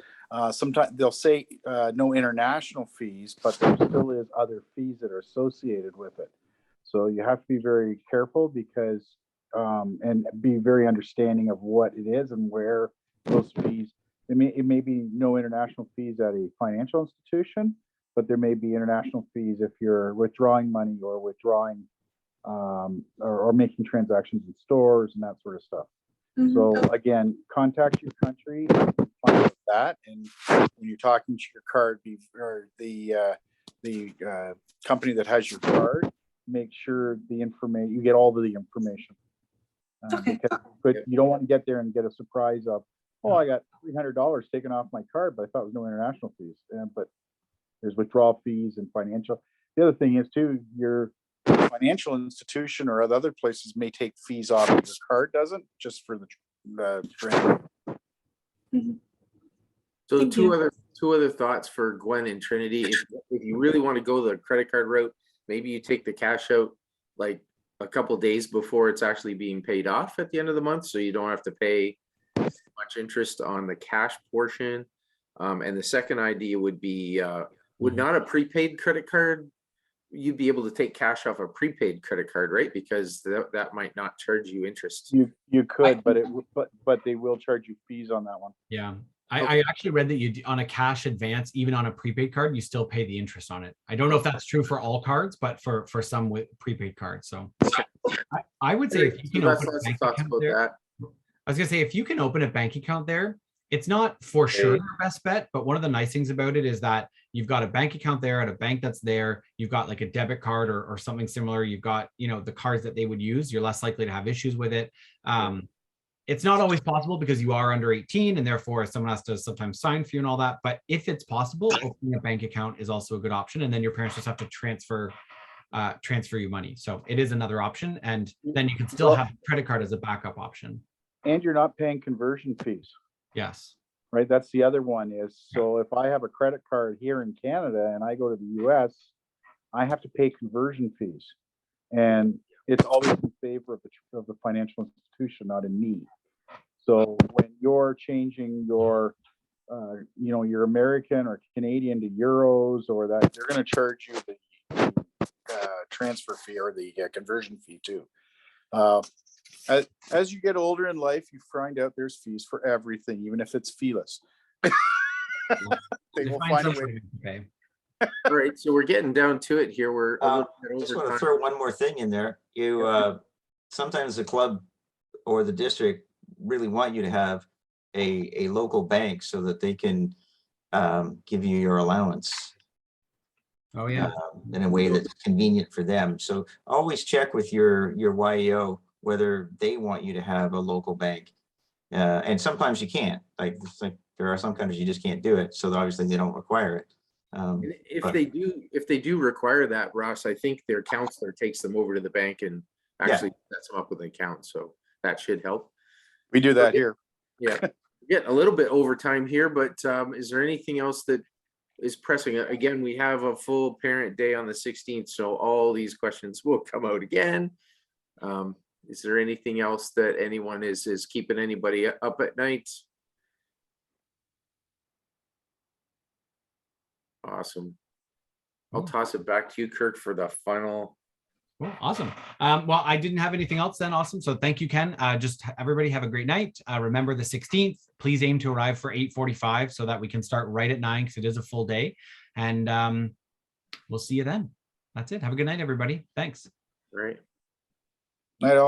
sometimes they'll say no international fees, but there still is other fees that are associated with it. So you have to be very careful because, and be very understanding of what it is and where those fees, it may be no international fees at a financial institution, but there may be international fees if you're withdrawing money or withdrawing or making transactions in stores and that sort of stuff. So again, contact your country, find out that, and when you're talking to your card or the company that has your card, make sure the information, you get all of the information. But you don't want to get there and get a surprise of, oh, I got $300 taken off my card, but I thought it was no international fees. But there's withdrawal fees and financial. The other thing is too, your financial institution or other places may take fees off if your card doesn't, just for the transaction. So two other thoughts for Gwen and Trinity. If you really want to go the credit card route, maybe you take the cash out like a couple days before it's actually being paid off at the end of the month, so you don't have to pay much interest on the cash portion. And the second idea would be, would not a prepaid credit card, you'd be able to take cash off a prepaid credit card, right? Because that might not charge you interest. You could, but they will charge you fees on that one. Yeah. I actually read that you on a cash advance, even on a prepaid card, you still pay the interest on it. I don't know if that's true for all cards, but for some with prepaid cards. So I would say if you can open a bank account there, I was gonna say if you can open a bank account there, it's not for sure your best bet, but one of the nice things about it is that you've got a bank account there at a bank that's there. You've got like a debit card or something similar. You've got, the cards that they would use. You're less likely to have issues with it. It's not always possible because you are under 18 and therefore someone has to sometimes sign for you and all that. But if it's possible, opening a bank account is also a good option. And then your parents just have to transfer you money. So it is another option. And then you can still have a credit card as a backup option. And you're not paying conversion fees. Yes. Right. That's the other one is, so if I have a credit card here in Canada and I go to the US, I have to pay conversion fees. And it's always in favor of the financial institution, not in me. So when you're changing your, your American or Canadian to euros or that, they're going to charge you the transfer fee or the conversion fee too. As you get older in life, you find out there's fees for everything, even if it's feeless. They will find a way to pay. All right, so we're getting down to it here. We're a little bit I just over want to time. throw one more thing in there. You sometimes the club or the district really want you to have a local bank so that they can give you your allowance. Oh yeah. In a way that's convenient for them. So always check with your YEO whether they want you to have a local bank. And sometimes you can't. Like there are some countries you just can't do it. So obviously they don't require it. If they do require that, Ross, I think their counselor takes them over to the bank and actually sets them up with an account. So that should help. We do that here. Yeah, we're getting a little bit over time here, but is there anything else that is pressing? Again, we have a full parent day on the 16th, so all these questions will come out again. Is there anything else that anyone is keeping anybody up at night? Awesome. I'll toss it back to you, Kirk, for the final. Cool. Awesome. Well, I didn't have anything else then. Awesome. So thank you, Ken. Just everybody have a great night. Remember the 16th, please aim to arrive for 8:45 so that we can start right at 9 because it is a full day. And we'll see you then. That's it. Have a good night, everybody. Thanks. Right. Night all.